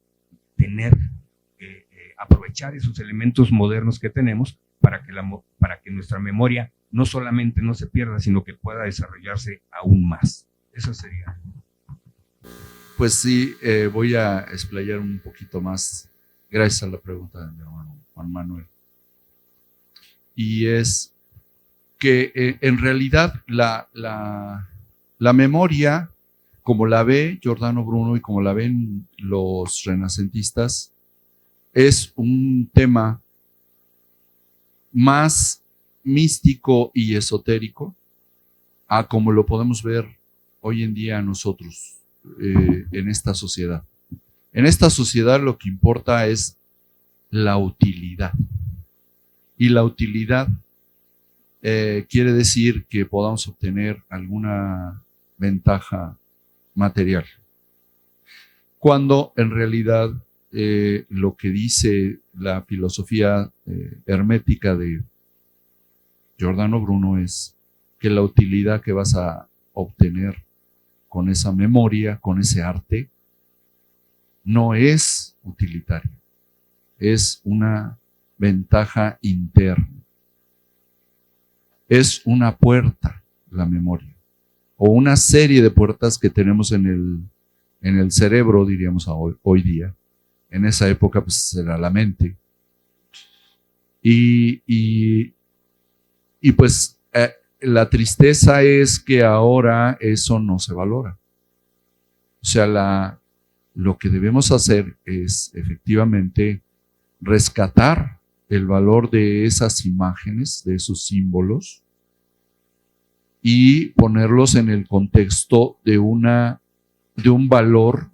aprovechar esos elementos modernos que tenemos para que nuestra memoria no solamente no se pierda, sino que pueda desarrollarse aún más. Eso sería. Pues sí, voy a explayar un poquito más, gracias a la pregunta de mi hermano Juan Manuel. Y es que en realidad la memoria, como la ve Giordano Bruno y como la ven los renacentistas, es un tema más místico y esotérico a como lo podemos ver hoy en día nosotros en esta sociedad. En esta sociedad lo que importa es la utilidad. Y la utilidad quiere decir que podamos obtener alguna ventaja material. Cuando en realidad lo que dice la filosofía hermética de Giordano Bruno es que la utilidad que vas a obtener con esa memoria, con ese arte, no es utilitaria, es una ventaja interna. Es una puerta, la memoria, o una serie de puertas que tenemos en en el cerebro, diríamos hoy día. En esa época pues era la mente. Y pues la tristeza es que ahora eso no se valora. O sea, lo que debemos hacer es efectivamente rescatar el valor de esas imágenes, de esos símbolos, y ponerlos en el contexto de un valor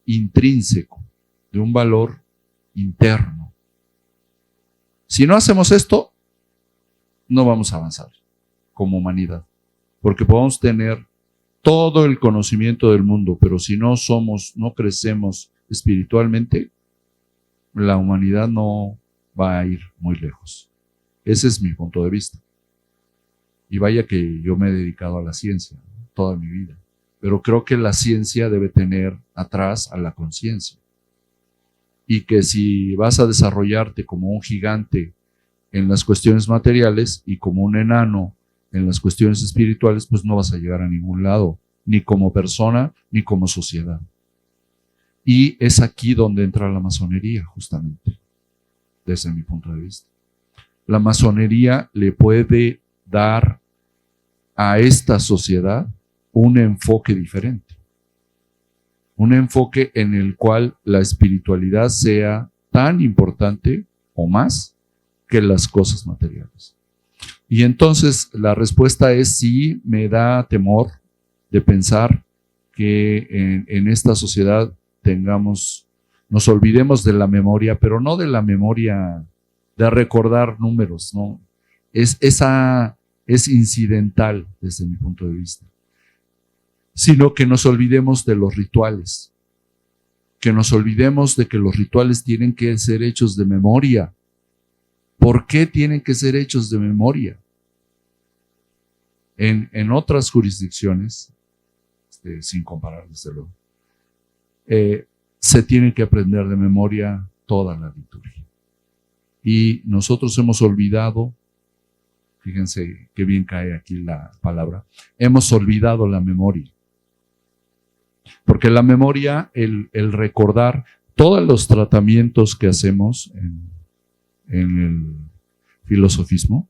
intrínseco, de un valor interno. Si no hacemos esto, no vamos a avanzar como humanidad, porque podemos tener todo el conocimiento del mundo, pero si no crecemos espiritualmente, la humanidad no va a ir muy lejos. Ese es mi punto de vista. Y vaya que yo me he dedicado a la ciencia toda mi vida, pero creo que la ciencia debe tener atrás a la conciencia. Y que si vas a desarrollarte como un gigante en las cuestiones materiales y como un enano en las cuestiones espirituales, pues no vas a llegar a ningún lado, ni como persona, ni como sociedad. Y es aquí donde entra la masonería, justamente, desde mi punto de vista. La masonería le puede dar a esta sociedad un enfoque diferente. Un enfoque en el cual la espiritualidad sea tan importante o más que las cosas materiales. Y entonces la respuesta es sí, me da temor de pensar que en esta sociedad nos olvidemos de la memoria, pero no de la memoria de recordar números, no. Es incidental desde mi punto de vista. Sino que nos olvidemos de los rituales, que nos olvidemos de que los rituales tienen que ser hechos de memoria. ¿Por qué tienen que ser hechos de memoria? En otras jurisdicciones, sin comparar desde luego, se tiene que aprender de memoria toda la liturgia. Y nosotros hemos olvidado, fíjense qué bien cae aquí la palabra, hemos olvidado la memoria. Porque la memoria, el recordar todos los tratamientos que hacemos en el filosofismo,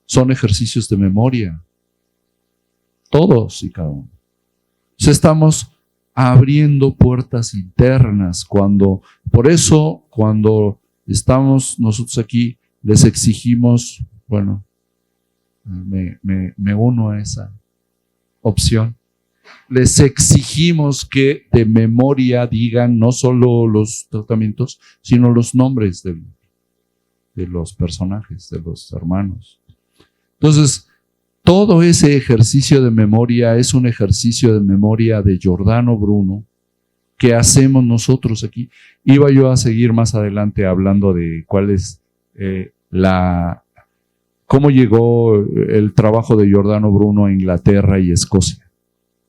son ejercicios de memoria. Todos y cada uno. O sea, estamos abriendo puertas internas. Por eso, cuando estamos nosotros aquí, les exigimos, bueno, me uno a esa opción. Les exigimos que de memoria digan no solo los tratamientos, sino los nombres de los personajes, de los hermanos. Entonces, todo ese ejercicio de memoria es un ejercicio de memoria de Giordano Bruno que hacemos nosotros aquí. Iba yo a seguir más adelante hablando de cuál es cómo llegó el trabajo de Giordano Bruno a Inglaterra y Escocia.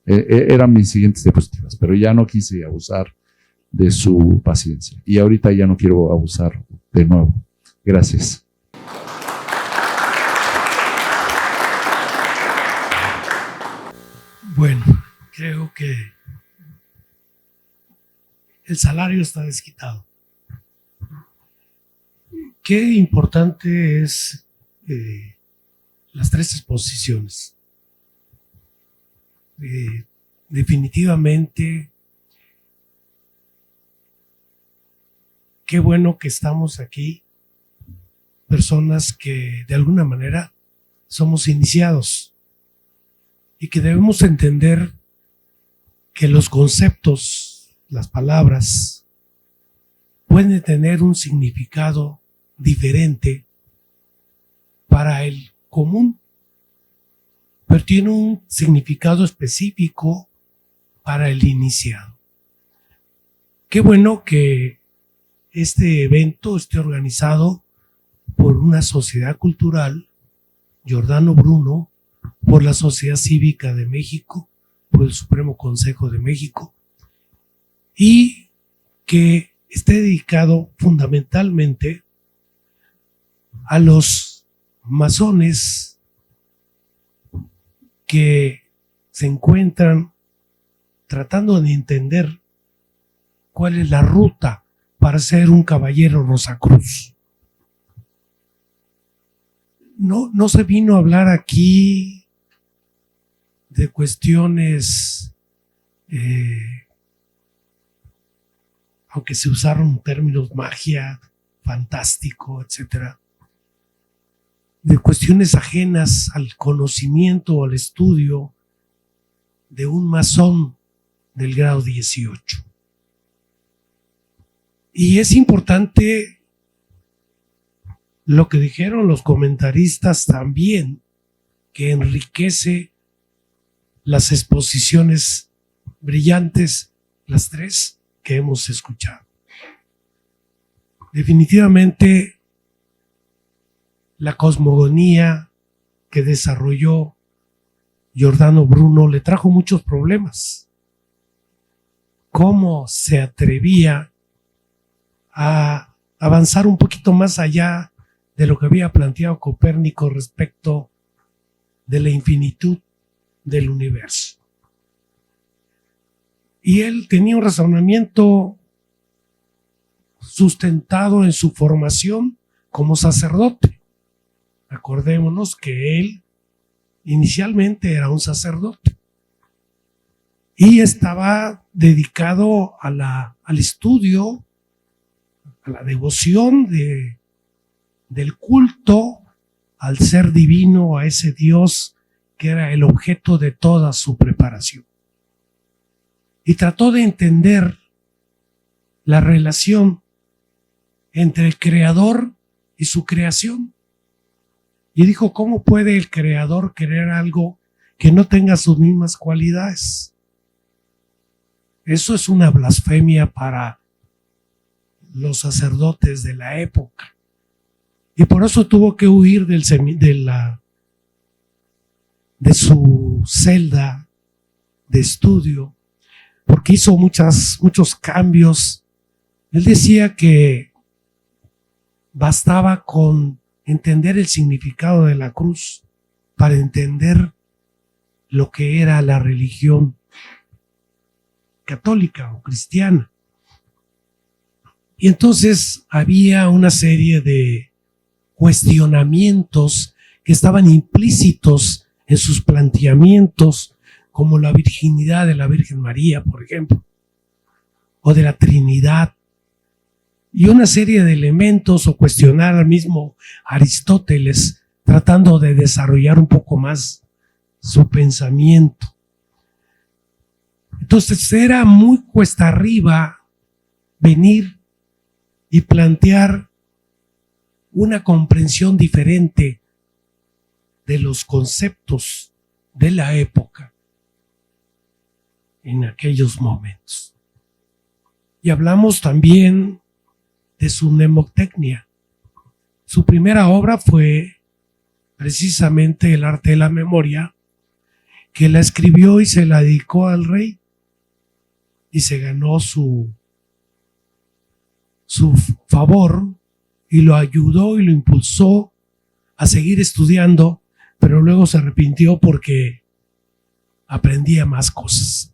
Eran mis siguientes diapositivas, pero ya no quise abusar de su paciencia. Y ahorita ya no quiero abusar de nuevo. Gracias. Bueno, creo que el salario está desquitado. Qué importante es las tres exposiciones. Definitivamente, qué bueno que estamos aquí, personas que de alguna manera somos iniciados y que debemos entender que los conceptos, las palabras, pueden tener un significado diferente para el común, pero tiene un significado específico para el iniciado. Qué bueno que este evento esté organizado por una sociedad cultural, Giordano Bruno, por la Sociedad Cívica de México, por el Supremo Consejo de México, y que esté dedicado fundamentalmente a los masones que se encuentran tratando de entender cuál es la ruta para ser un caballero Rosacruz. No se vino a hablar aquí de cuestiones, aunque se usaron términos magia, fantástico, etcétera, de cuestiones ajenas al conocimiento o al estudio de un masón del grado 18. Y es importante lo que dijeron los comentaristas también, que enriquece las exposiciones brillantes, las tres que hemos escuchado. Definitivamente, la cosmogonía que desarrolló Giordano Bruno le trajo muchos problemas. ¿Cómo se atrevía a avanzar un poquito más allá de lo que había planteado Copérnico respecto de la infinitud del universo? Y él tenía un razonamiento sustentado en su formación como sacerdote. Acordémonos que él inicialmente era un sacerdote y estaba dedicado al estudio, a la devoción del culto al ser divino, a ese Dios que era el objeto de toda su preparación. Y trató de entender la relación entre el creador y su creación. Y dijo, ¿cómo puede el creador querer algo que no tenga sus mismas cualidades? Eso es una blasfemia para los sacerdotes de la época. Y por eso tuvo que huir de su celda de estudio, porque hizo muchos cambios. Él decía que bastaba con entender el significado de la cruz para entender lo que era la religión católica o cristiana. Y entonces había una serie de cuestionamientos que estaban implícitos en sus planteamientos, como la virginidad de la Virgen María, por ejemplo, o de la Trinidad, y una serie de elementos, o cuestionar al mismo Aristóteles, tratando de desarrollar un poco más su pensamiento. Entonces era muy cuesta arriba venir y plantear una comprensión diferente de los conceptos de la época en aquellos momentos. Y hablamos también de su mnemotecnia. Su primera obra fue precisamente El arte de la memoria, que la escribió y se la dedicó al rey y se ganó su favor y lo ayudó y lo impulsó a seguir estudiando, pero luego se arrepintió porque aprendía más cosas.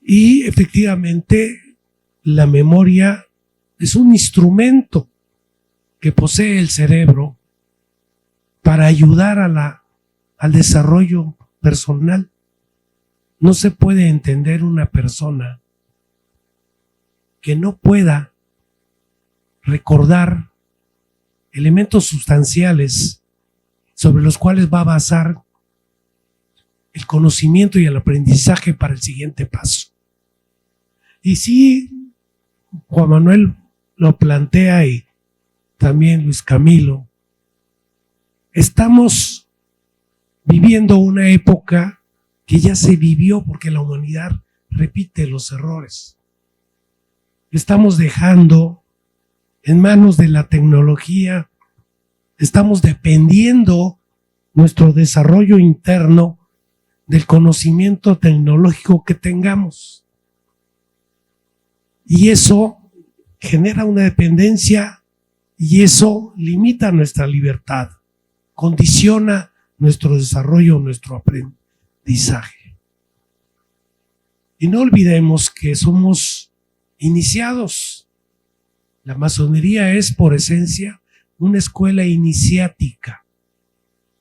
Y efectivamente la memoria es un instrumento que posee el cerebro para ayudar al desarrollo personal. No se puede entender una persona que no pueda recordar elementos sustanciales sobre los cuales va a basar el conocimiento y el aprendizaje para el siguiente paso. Y sí, Juan Manuel lo plantea y también Luis Camilo, estamos viviendo una época que ya se vivió porque la humanidad repite los errores. Estamos dejando en manos de la tecnología, estamos dependiendo nuestro desarrollo interno del conocimiento tecnológico que tengamos. Y eso genera una dependencia y eso limita nuestra libertad, condiciona nuestro desarrollo, nuestro aprendizaje. Y no olvidemos que somos iniciados. La masonería es por esencia una escuela iniciática.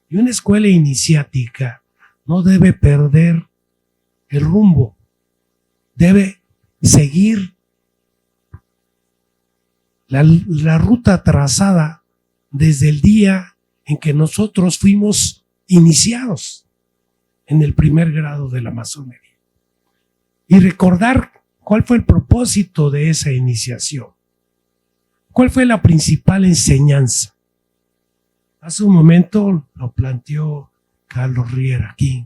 Y una escuela iniciática no debe perder el rumbo, debe seguir la ruta trazada desde el día en que nosotros fuimos iniciados en el primer grado de la masonería. Y recordar cuál fue el propósito de esa iniciación. ¿Cuál fue la principal enseñanza? Hace un momento lo planteó Carlos Riera King.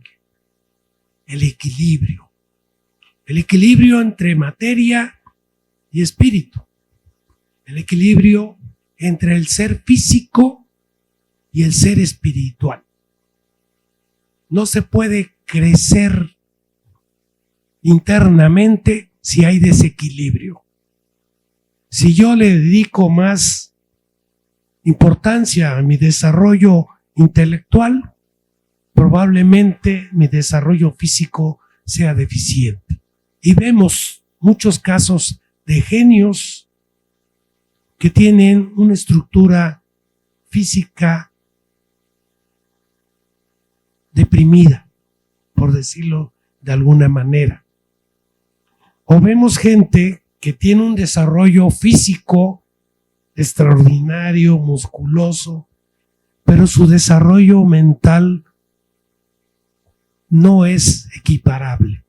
El equilibrio. El equilibrio entre materia y espíritu. El equilibrio entre el ser físico y el ser espiritual. No se puede crecer internamente si hay desequilibrio. Si yo le dedico más importancia a mi desarrollo intelectual, probablemente mi desarrollo físico sea deficiente. Y vemos muchos casos de genios que tienen una estructura física deprimida, por decirlo de alguna manera. O vemos gente que tiene un desarrollo físico extraordinario, musculoso, pero su desarrollo mental no es equiparable.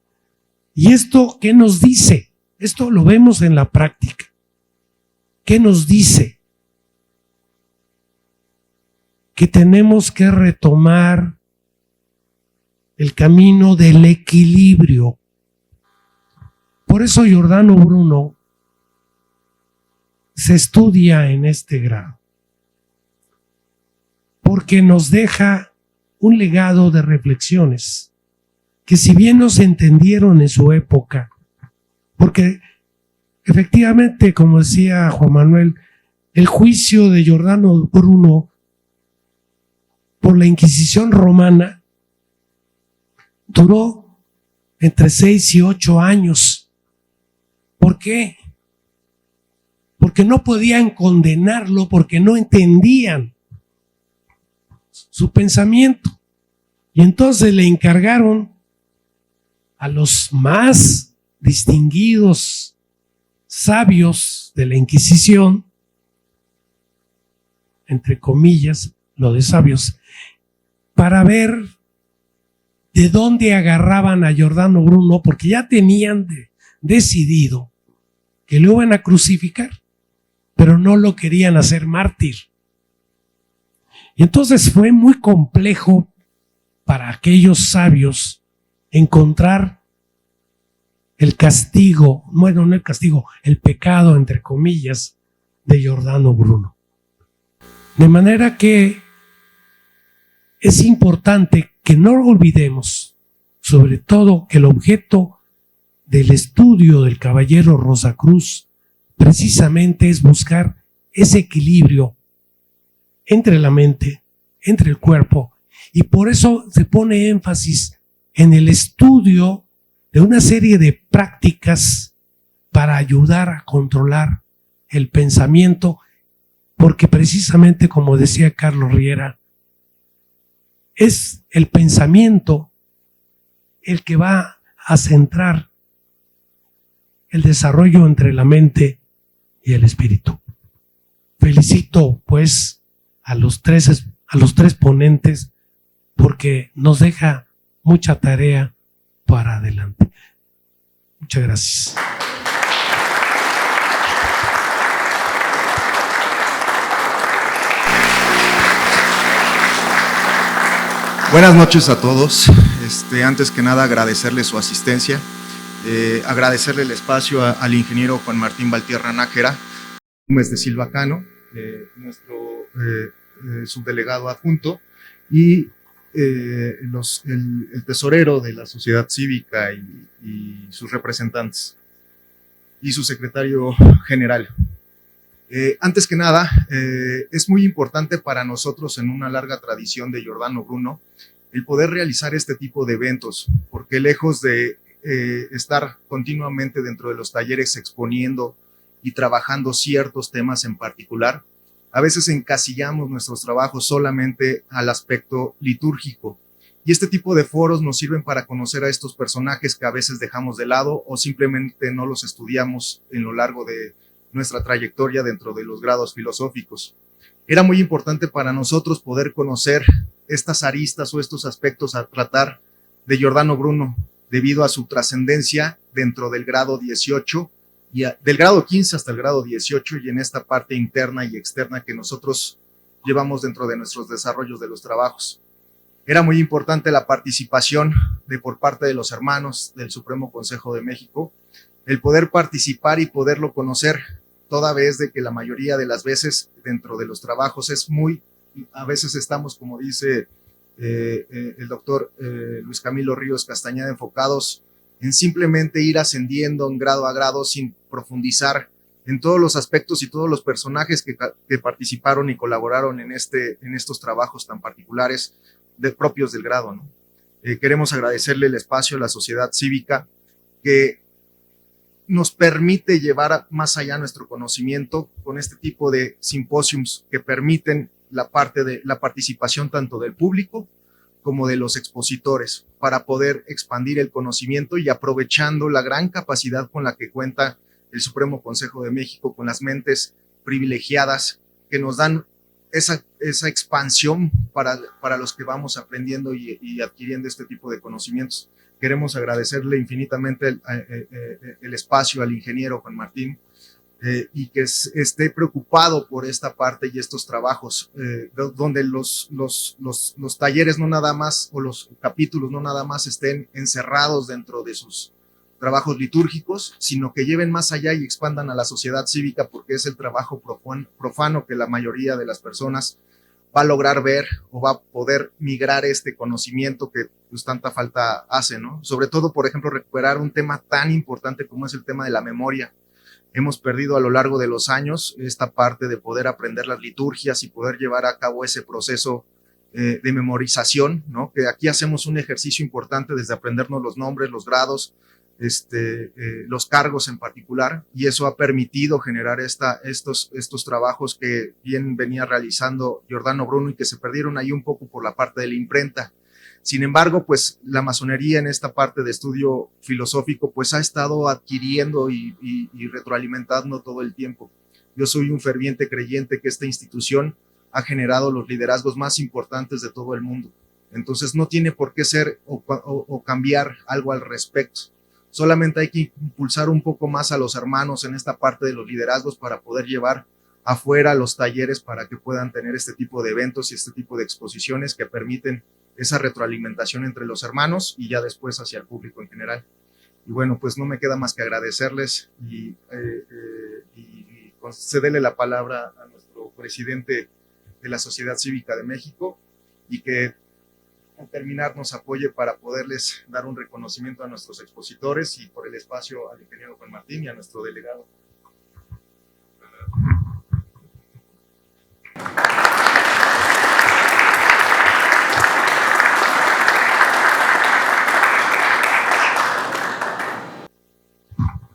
¿Y esto qué nos dice? Esto lo vemos en la práctica. ¿Qué nos dice? Que tenemos que retomar el camino del equilibrio. Por eso Giordano Bruno se estudia en este grado, porque nos deja un legado de reflexiones que, si bien no se entendieron en su época, porque efectivamente, como decía Juan Manuel, el juicio de Giordano Bruno por la Inquisición romana duró entre 6 y 8 años. ¿Por qué? Porque no podían condenarlo, porque no entendían su pensamiento. Y entonces le encargaron a los más distinguidos sabios de la Inquisición, entre comillas, lo de sabios, para ver de dónde agarraban a Giordano Bruno, porque ya tenían decidido que lo iban a crucificar, pero no lo querían hacer mártir. Y entonces fue muy complejo para aquellos sabios encontrar el castigo, bueno, no el castigo, el pecado, entre comillas, de Giordano Bruno. De manera que es importante que no olvidemos, sobre todo, que el objeto del estudio del caballero Rosacruz precisamente es buscar ese equilibrio entre la mente, entre el cuerpo, y por eso se pone énfasis en el estudio de una serie de prácticas para ayudar a controlar el pensamiento, porque precisamente, como decía Carlos Riera, es el pensamiento el que va a centrar el desarrollo entre la mente y el espíritu. Felicito pues a los tres ponentes, porque nos deja mucha tarea para adelante. Muchas gracias. Buenas noches a todos. Antes que nada, agradecerle su asistencia, agradecerle el espacio al ingeniero Juan Martín Valtierra Nájera, Gómez de Silva Cano, nuestro subdelegado adjunto, y el tesorero de la sociedad cívica y sus representantes, y su secretario general. Antes que nada, es muy importante para nosotros, en una larga tradición de Giordano Bruno, el poder realizar este tipo de eventos, porque lejos de estar continuamente dentro de los talleres exponiendo y trabajando ciertos temas en particular, a veces encasillamos nuestros trabajos solamente al aspecto litúrgico. Y este tipo de foros nos sirven para conocer a estos personajes que a veces dejamos de lado o simplemente no los estudiamos en lo largo de nuestra trayectoria dentro de los grados filosóficos. Era muy importante para nosotros poder conocer estas aristas o estos aspectos a tratar de Giordano Bruno, debido a su trascendencia dentro del grado 18, del grado 15 hasta el grado 18, y en esta parte interna y externa que nosotros llevamos dentro de nuestros desarrollos de los trabajos. Era muy importante la participación por parte de los hermanos del Supremo Consejo de México, el poder participar y poderlo conocer, toda vez de que la mayoría de las veces dentro de los trabajos a veces estamos, como dice el doctor Luis Camilo Ríos Castañeda, enfocados en simplemente ir ascendiendo en grado a grado sin profundizar en todos los aspectos y todos los personajes que participaron y colaboraron en estos trabajos tan particulares propios del grado, ¿no? Queremos agradecerle el espacio a la sociedad cívica que nos permite llevar más allá nuestro conocimiento con este tipo de simposiums que permiten la participación tanto del público como de los expositores para poder expandir el conocimiento y aprovechando la gran capacidad con la que cuenta el Supremo Consejo de México, con las mentes privilegiadas que nos dan esa expansión para los que vamos aprendiendo y adquiriendo este tipo de conocimientos. Queremos agradecerle infinitamente el espacio al ingeniero Juan Martín y que esté preocupado por esta parte y estos trabajos, donde los talleres no nada más, o los capítulos no nada más estén encerrados dentro de sus trabajos litúrgicos, sino que lleven más allá y expandan a la sociedad cívica, porque es el trabajo profano que la mayoría de las personas va a lograr ver o va a poder migrar este conocimiento que pues tanta falta hace, ¿no? Sobre todo, por ejemplo, recuperar un tema tan importante como es el tema de la memoria. Hemos perdido a lo largo de los años esta parte de poder aprender las liturgias y poder llevar a cabo ese proceso de memorización, ¿no? Que aquí hacemos un ejercicio importante desde aprendernos los nombres, los grados, los cargos en particular, y eso ha permitido generar estos trabajos que bien venía realizando Giordano Bruno y que se perdieron ahí un poco por la parte de la imprenta. Sin embargo, pues la masonería en esta parte de estudio filosófico pues ha estado adquiriendo y retroalimentando todo el tiempo. Yo soy un ferviente creyente que esta institución ha generado los liderazgos más importantes de todo el mundo. Entonces no tiene por qué ser o cambiar algo al respecto. Solamente hay que impulsar un poco más a los hermanos en esta parte de los liderazgos para poder llevar afuera los talleres para que puedan tener este tipo de eventos y este tipo de exposiciones que permiten esa retroalimentación entre los hermanos y ya después hacia el público en general. Y bueno, pues no me queda más que agradecerles y concederle la palabra a nuestro presidente de la Sociedad Cívica de México y que al terminar nos apoye para poderles dar un reconocimiento a nuestros expositores y por el espacio al ingeniero Juan Martín y a nuestro delegado.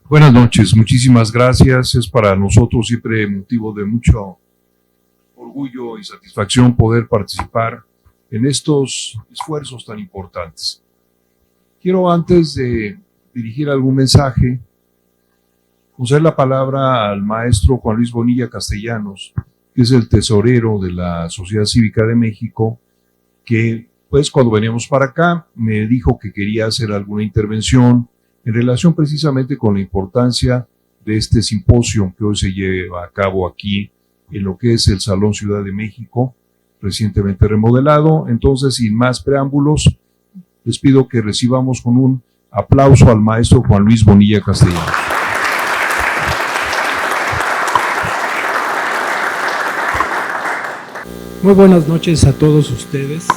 Buenas noches, muchísimas gracias. Es para nosotros siempre motivo de mucho orgullo y satisfacción poder participar en estos esfuerzos tan importantes. Quiero, antes de dirigir algún mensaje, conceder la palabra al maestro Juan Luis Bonilla Castellanos, que es el tesorero de la Sociedad Cívica de México, que pues cuando veníamos para acá me dijo que quería hacer alguna intervención en relación precisamente con la importancia de este simposio que hoy se lleva a cabo aquí en lo que es el Salón Ciudad de México, recientemente remodelado. Entonces, sin más preámbulos, les pido que recibamos con un aplauso al maestro Juan Luis Bonilla Castellanos. Muy buenas noches a todos ustedes.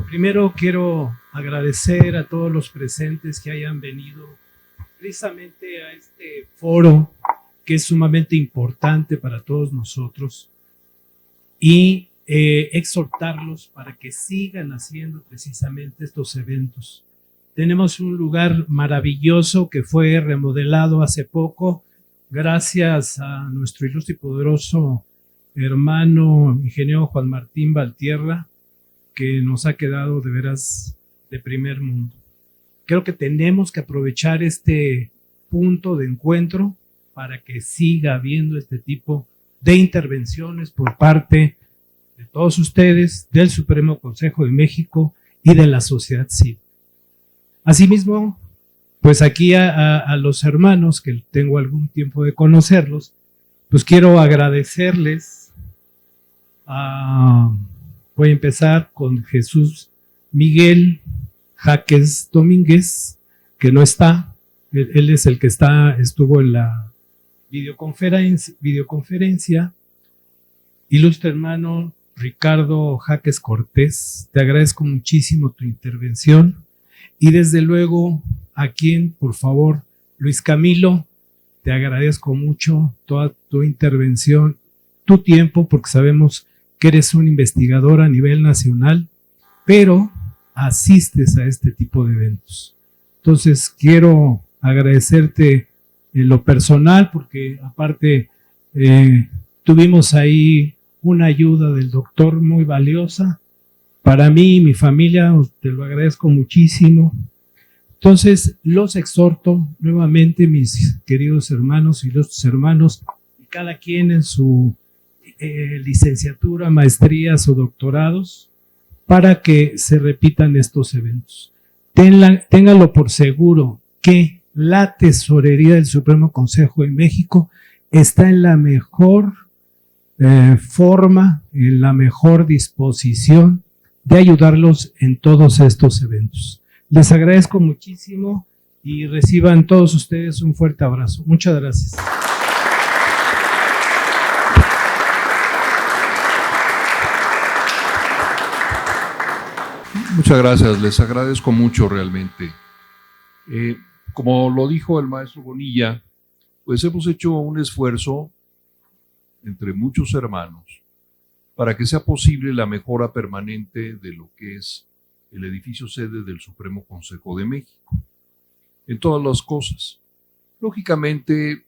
Primero quiero agradecer a todos los presentes que hayan venido precisamente a este foro que es sumamente importante para todos nosotros y exhortarlos para que sigan haciendo precisamente estos eventos. Tenemos un lugar maravilloso que fue remodelado hace poco, gracias a nuestro ilustre y poderoso hermano ingeniero Juan Martín Valtierra, que nos ha quedado de veras de primer mundo. Creo que tenemos que aprovechar este punto de encuentro para que siga habiendo este tipo de intervenciones por parte de todos ustedes, del Supremo Consejo de México y de la sociedad civil. Asimismo, pues aquí a los hermanos que tengo algún tiempo de conocerlos, pues quiero agradecerles. Voy a empezar con Jesús Miguel Jaques Domínguez, que no está. Él es el que estuvo en la videoconferencia. Ilustre hermano Ricardo Jaques Cortés, te agradezco muchísimo tu intervención. Y desde luego, a quien, por favor, Luis Camilo, te agradezco mucho toda tu intervención, tu tiempo, porque sabemos que eres un investigador a nivel nacional, pero asistes a este tipo de eventos. Entonces, quiero agradecerte en lo personal, porque aparte tuvimos ahí una ayuda del doctor muy valiosa. Para mí y mi familia, te lo agradezco muchísimo. Entonces, los exhorto nuevamente, mis queridos hermanos y los hermanos, cada quien en su licenciatura, maestrías o doctorados, para que se repitan estos eventos. Ténganlo por seguro que la Tesorería del Supremo Consejo de México está en la mejor forma, en la mejor disposición de ayudarlos en todos estos eventos. Les agradezco muchísimo y reciban todos ustedes un fuerte abrazo. Muchas gracias. Muchas gracias, les agradezco mucho realmente. Como lo dijo el maestro Bonilla, pues hemos hecho un esfuerzo entre muchos hermanos para que sea posible la mejora permanente de lo que es el edificio sede del Supremo Consejo de México, en todas las cosas. Lógicamente,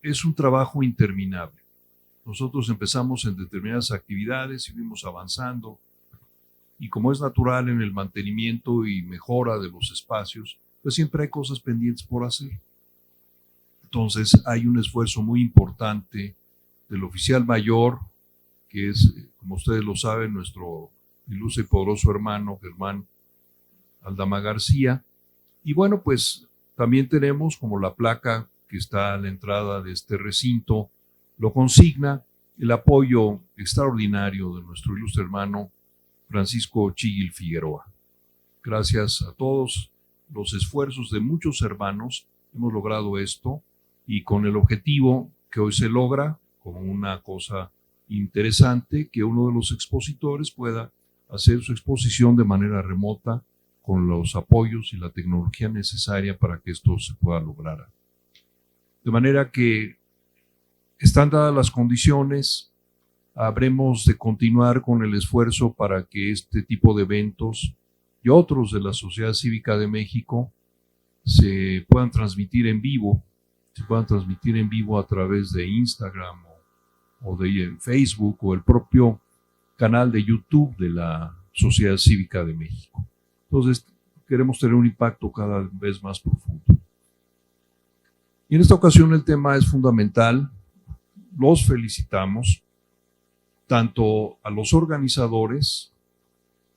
es un trabajo interminable. Nosotros empezamos en determinadas actividades y fuimos avanzando, y como es natural en el mantenimiento y mejora de los espacios, pues siempre hay cosas pendientes por hacer. Entonces, hay un esfuerzo muy importante del oficial mayor, que es, como ustedes lo saben, nuestro ilustre y poderoso hermano Germán Aldama García. Y bueno, pues también tenemos como la placa que está a la entrada de este recinto, lo consigna el apoyo extraordinario de nuestro ilustre hermano Francisco Chiguil Figueroa. Gracias a todos los esfuerzos de muchos hermanos hemos logrado esto, y con el objetivo que hoy se logra como una cosa interesante, que uno de los expositores pueda hacer su exposición de manera remota con los apoyos y la tecnología necesaria para que esto se pueda lograr. De manera que están dadas las condiciones, habremos de continuar con el esfuerzo para que este tipo de eventos y otros de la Sociedad Cívica de México se puedan transmitir en vivo, a través de Instagram o de Facebook o el propio canal de YouTube de la Sociedad Cívica de México. Entonces, queremos tener un impacto cada vez más profundo. Y en esta ocasión el tema es fundamental. Los felicitamos, tanto a los organizadores,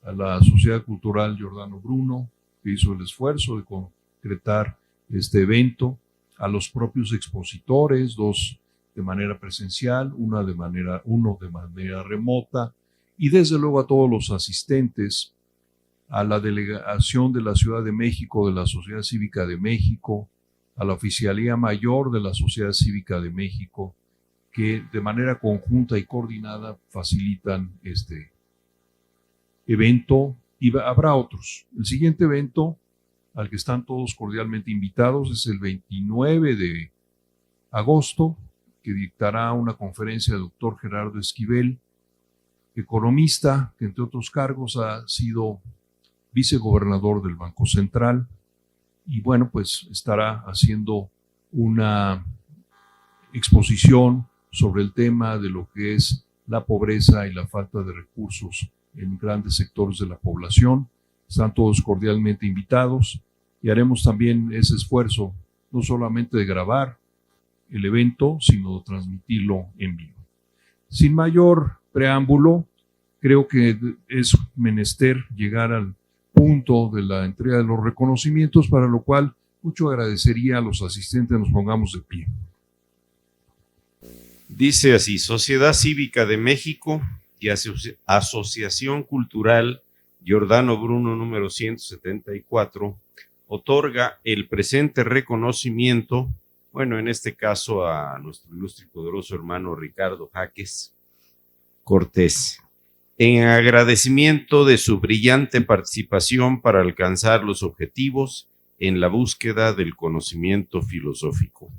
a la Sociedad Cultural Giordano Bruno, que hizo el esfuerzo de concretar este evento, a los propios expositores, dos de manera presencial, uno de manera remota, y desde luego a todos los asistentes, a la delegación de la Ciudad de México, de la Sociedad Cívica de México, a la Oficialía Mayor de la Sociedad Cívica de México, que de manera conjunta y coordinada facilitan este evento, y habrá otros. El siguiente evento, al que están todos cordialmente invitados, es el 29 de agosto, que dictará una conferencia el doctor Gerardo Esquivel, economista que entre otros cargos ha sido vicegobernador del Banco Central y bueno, pues estará haciendo una exposición sobre el tema de lo que es la pobreza y la falta de recursos en grandes sectores de la población. Están todos cordialmente invitados y haremos también ese esfuerzo, no solamente de grabar el evento, sino de transmitirlo en vivo. Sin mayor preámbulo, creo que es menester llegar al punto de la entrega de los reconocimientos, para lo cual mucho agradecería a los asistentes nos pongamos de pie. Dice así: Sociedad Cívica de México y Asociación Cultural Giordano Bruno número 174 otorga el presente reconocimiento, bueno, en este caso a nuestro ilustre y poderoso hermano Ricardo Jaques Cortés, en agradecimiento de su brillante participación para alcanzar los objetivos en la búsqueda del conocimiento filosófico.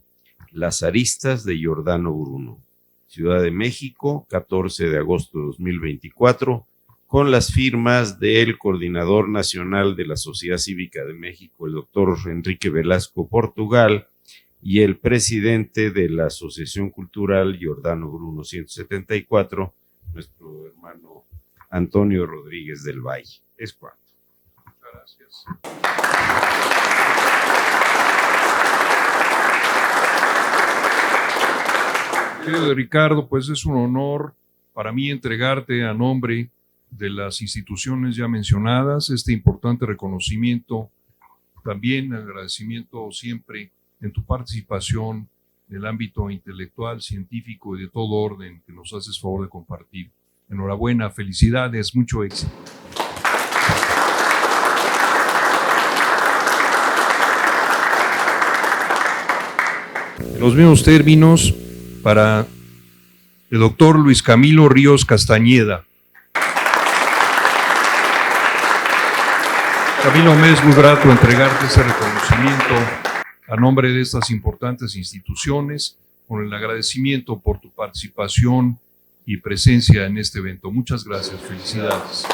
Las aristas de Giordano Bruno. Ciudad de México, 14 de agosto de 2024, con las firmas del Coordinador Nacional de la Sociedad Cívica de México, el doctor Enrique Velasco Portugal, y el presidente de la Asociación Cultural Giordano Bruno 174, nuestro hermano Antonio Rodríguez del Valle. Es cuanto. Muchas gracias. Querido Ricardo, pues es un honor para mí entregarte a nombre de las instituciones ya mencionadas este importante reconocimiento, también agradecimiento siempre en tu participación en el ámbito intelectual, científico y de todo orden que nos haces favor de compartir. Enhorabuena, felicidades, mucho éxito. Los mismos términos para el doctor Luis Camilo Ríos Castañeda. Camilo, me es muy grato entregarte ese reconocimiento a nombre de estas importantes instituciones, con el agradecimiento por tu participación y presencia en este evento. Muchas gracias, felicidades.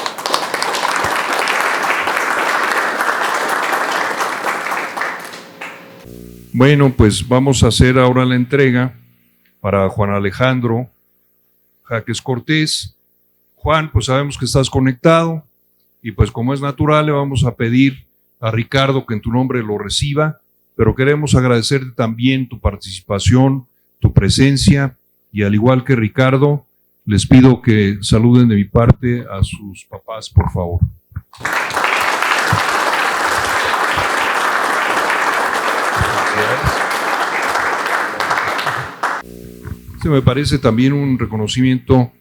Bueno, pues vamos a hacer ahora la entrega para Juan Alejandro Jaques Cortés. Juan, pues sabemos que estás conectado y pues como es natural le vamos a pedir a Ricardo que en tu nombre lo reciba, pero queremos agradecerte también tu participación, tu presencia y al igual que Ricardo, les pido que saluden de mi parte a sus papás, por favor. Este me parece también un reconocimiento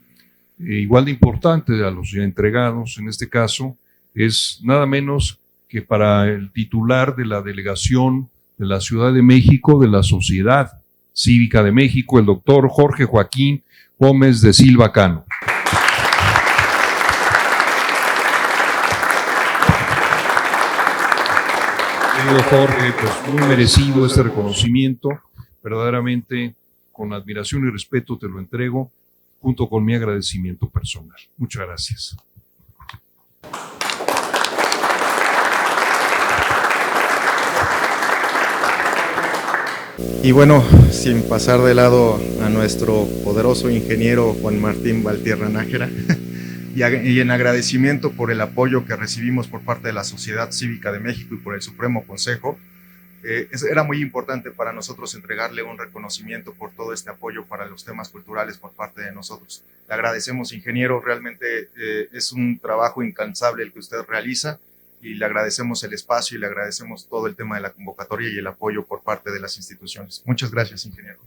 igual de importante a los ya entregados. En este caso es nada menos que para el titular de la delegación de la Ciudad de México de la Sociedad Cívica de México, el doctor Jorge Joaquín Gómez de Silva Cano. Querido Jorge, pues muy merecido este reconocimiento, verdaderamente con admiración y respeto te lo entrego, junto con mi agradecimiento personal. Muchas gracias. Y bueno, sin pasar de lado a nuestro poderoso ingeniero Juan Martín Valtierra Nájera, y en agradecimiento por el apoyo que recibimos por parte de la Sociedad Cívica de México y por el Supremo Consejo, era muy importante para nosotros entregarle un reconocimiento por todo este apoyo para los temas culturales por parte de nosotros. Le agradecemos, ingeniero, realmente es un trabajo incansable el que usted realiza y le agradecemos el espacio y le agradecemos todo el tema de la convocatoria y el apoyo por parte de las instituciones. Muchas gracias, ingeniero.